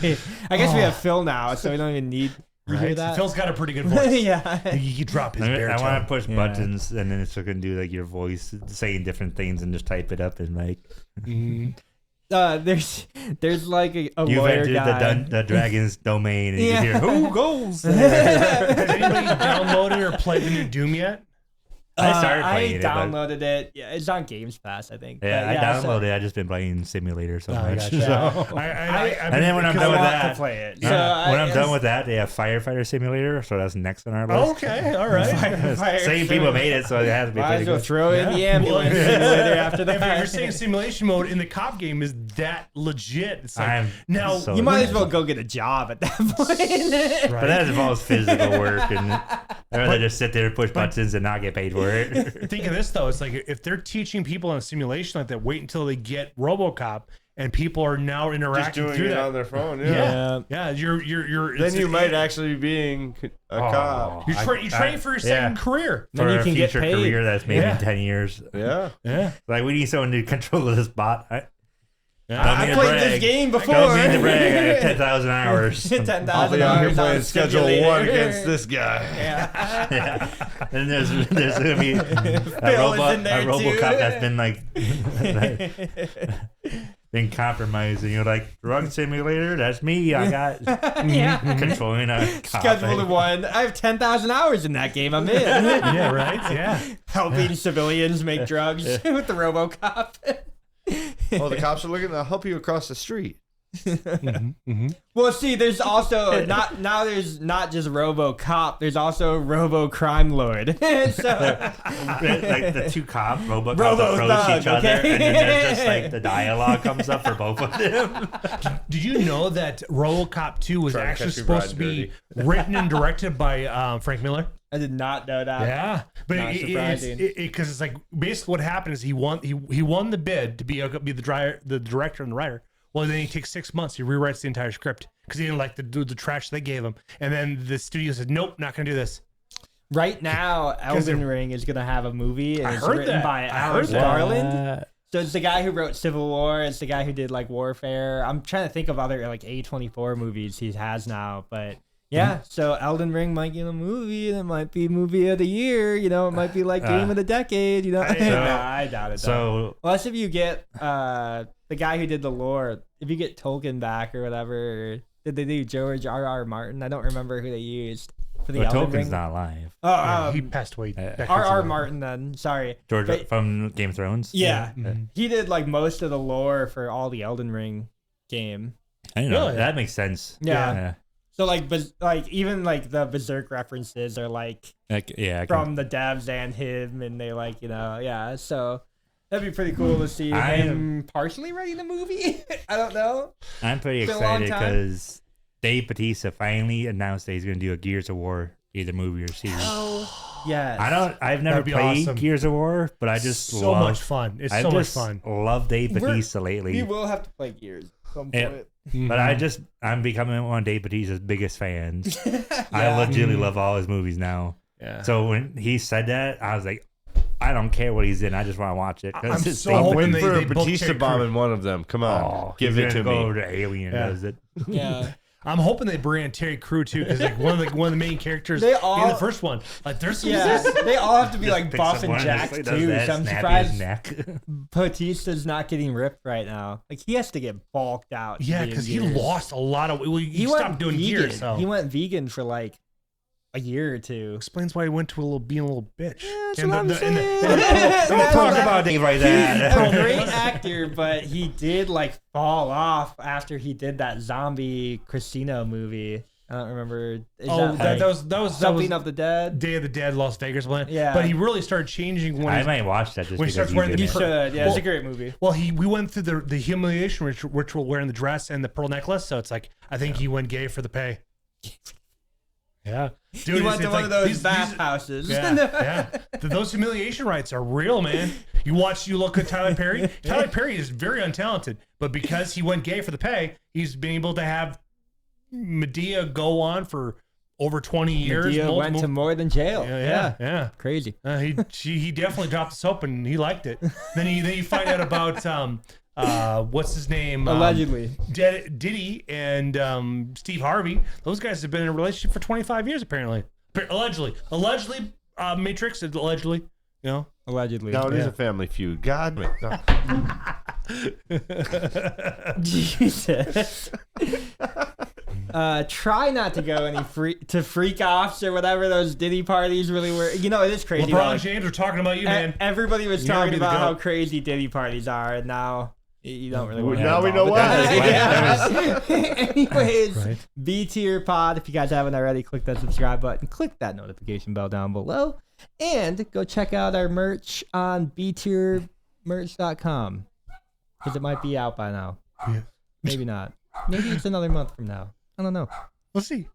I guess we have Phil now, so we don't even need. You hear Right? that? Phil's got a pretty good voice. Yeah. He could drop his I baritone. want to push Yeah. buttons, and then it's going to do like your voice saying different things, and just type it up and like. There's like a You've lawyer entered guy. the dragon's domain, and Yeah. you can hear who goes. Has anybody downloaded or played the new Doom yet? I started playing I it. But, downloaded it. Yeah, it's on Games Pass, I think. yeah, But I downloaded it. I just been playing simulator so much. gotcha. So. And then when I'm done with that, play it. when I'm done with that, they have firefighter simulator, so that's next on our list. Okay, all right. Same people made it, so it has to be Might pretty as well good. throw in the ambulance Well, simulator after If you're that. saying simulation mode in the cop game is that legit, it's like I'm now so- You might as well go get a job at that point. But that involves physical work, and I'd rather just sit there and push buttons and not get paid for it. Think of this though, it's like if they're teaching people in a simulation like that, wait until they get RoboCop and people are now Just interacting doing through it that. on their phone. Yeah, you're. Then it's you an- might actually be being a cop. You train for your second career. Then For you a can get future paid. career that's maybe Yeah. 10 years. Yeah. Yeah. Like, we need someone to control this bot. I to played this brag. game before. Don't mean to brag. I have 10,000 hours. 10,000 I'll be out here hours playing on schedule simulator. 1 against this guy. Yeah. Yeah. And there's gonna be a Phil is in there, RoboCop too. that's been like been compromised, and you're like, drug simulator. That's me. I got Yeah. controlling a cop. Scheduled 1. I have 10,000 hours in that game. I'm in. Yeah, right? Yeah. Helping civilians make drugs with the RoboCop. Oh, the cops are looking to help you across the street. Well, see, there's also there's not just RoboCop. There's also Robo Crime Lord. So Like the two cops, RoboCop Robo approach Thug, each other, okay? and then there's just like the dialogue comes up for both of them. Did you know that RoboCop 2 was Trying to actually catch you supposed to riding be written and directed by Frank Miller? I did not know that. Yeah, but Not surprising. because it's like basically what happened is he won the bid to be the director and the writer. Well, then he takes 6 months. He rewrites the entire script because he didn't like the trash they gave him. And then the studio said, "Nope, not gonna do this." Right now, Elden they're- Ring is gonna have a movie, I and it's heard written that. by I Alex heard that. Garland. So it's the guy who wrote Civil War. It's the guy who did like Warfare. I'm trying to think of other like A24 movies he has now, but Yeah, so Elden Ring might get a movie, and it might be movie of the year. You know, it might be like game of the decade. You know, I doubt it. So unless if you get the guy who did the lore, if you get Tolkien back or whatever, did they do George R.R. Martin? I don't remember who they used for the Elden Tolkien's Ring. not alive. Oh, he passed away. R.R. Martin. Then sorry, George from Game of Thrones. Yeah, Mhm. he did like most of the lore for all the Elden Ring game. I know Really? that makes sense. Yeah. So like even like the Berserk references are like from the devs and him, and they like so that'd be pretty cool to see him partially writing the movie. I don't know. I'm pretty It's been a long excited time. because Dave Bautista finally announced that he's going to do a Gears of War either movie or series. Oh yes. I've never That'd be played awesome. Gears of War, but I just so love, much fun. It's I so much just fun. love Dave We're- Bautista lately. We will have to play Gears at some Yeah. point. But I'm becoming one of Dave Bautista's biggest fans. I Yeah. legitimately love all his movies now. Yeah. So when he said that, I was like, I don't care what he's in. I just want to watch it. 'cause I'm it's so Dave I'm hoping waiting Bautista. for they a book Batista Terry bomb Crews. in one of them. Come on, Oh, give he's it to gonna go me. over to Alien Yeah. and does it. Yeah. I'm hoping they bring in Terry Crew too, because like one of the main characters They in all- the first one, like there's some Yeah, they all have to be Just like picks buff up and one jacked just, like, does too. that, So I'm snappy his surprised neck. Batista's not getting ripped right now. Like he has to get bulked out. to yeah, be in because he Gears. lost a lot of. Well, he went stopped doing vegan. gears. So He went vegan for like a year or two. explains why he went to being a little bitch. That's And what I'm and saying. Don't talk about Dave like He's that. a great actor, but he did like fall off after he did that zombie Christina movie. I don't remember. Is that was something of the dead? Day of the Dead, Las Vegas one. Yeah. but he really started changing when I he, might watch that just when he because starts wearing he's the in You it. should. Yeah, it's a great movie. Well, we went through the humiliation ritual wearing the dress and the pearl necklace. So it's like I think he went gay for the pay. Yeah, dude, He went to it's one of like those these- bathhouses. Yeah. Those humiliation rites are real, man. You look at Tyler Perry. Tyler Perry is very untalented, but because he went gay for the pay, he's been able to have Medea go on for over 20 years. Medea went to more than jail. yeah. Crazy. He definitely dropped the soap and he liked it. Then you find out about what's his name? Allegedly. Diddy and Steve Harvey. Those guys have been in a relationship for 25 years apparently. Allegedly, Matrix allegedly. You know. Allegedly. No, it is Yeah. a family feud. God, no. Jesus. Try not to go any freak offs or whatever those Diddy parties really were. You know, it is crazy. LeBron though. James, we're talking about you, man. Everybody was You gotta talking be the about how goat. crazy Diddy parties are, and now you don't really want to. Now we know why. Anyways, Right. B Tier Pod. If you guys haven't already, click that subscribe button, click that notification bell down below, and go check out our merch on btiermerch.com because it might be out by now. Yeah. Maybe not. Maybe it's another month from now. I don't know. We'll see.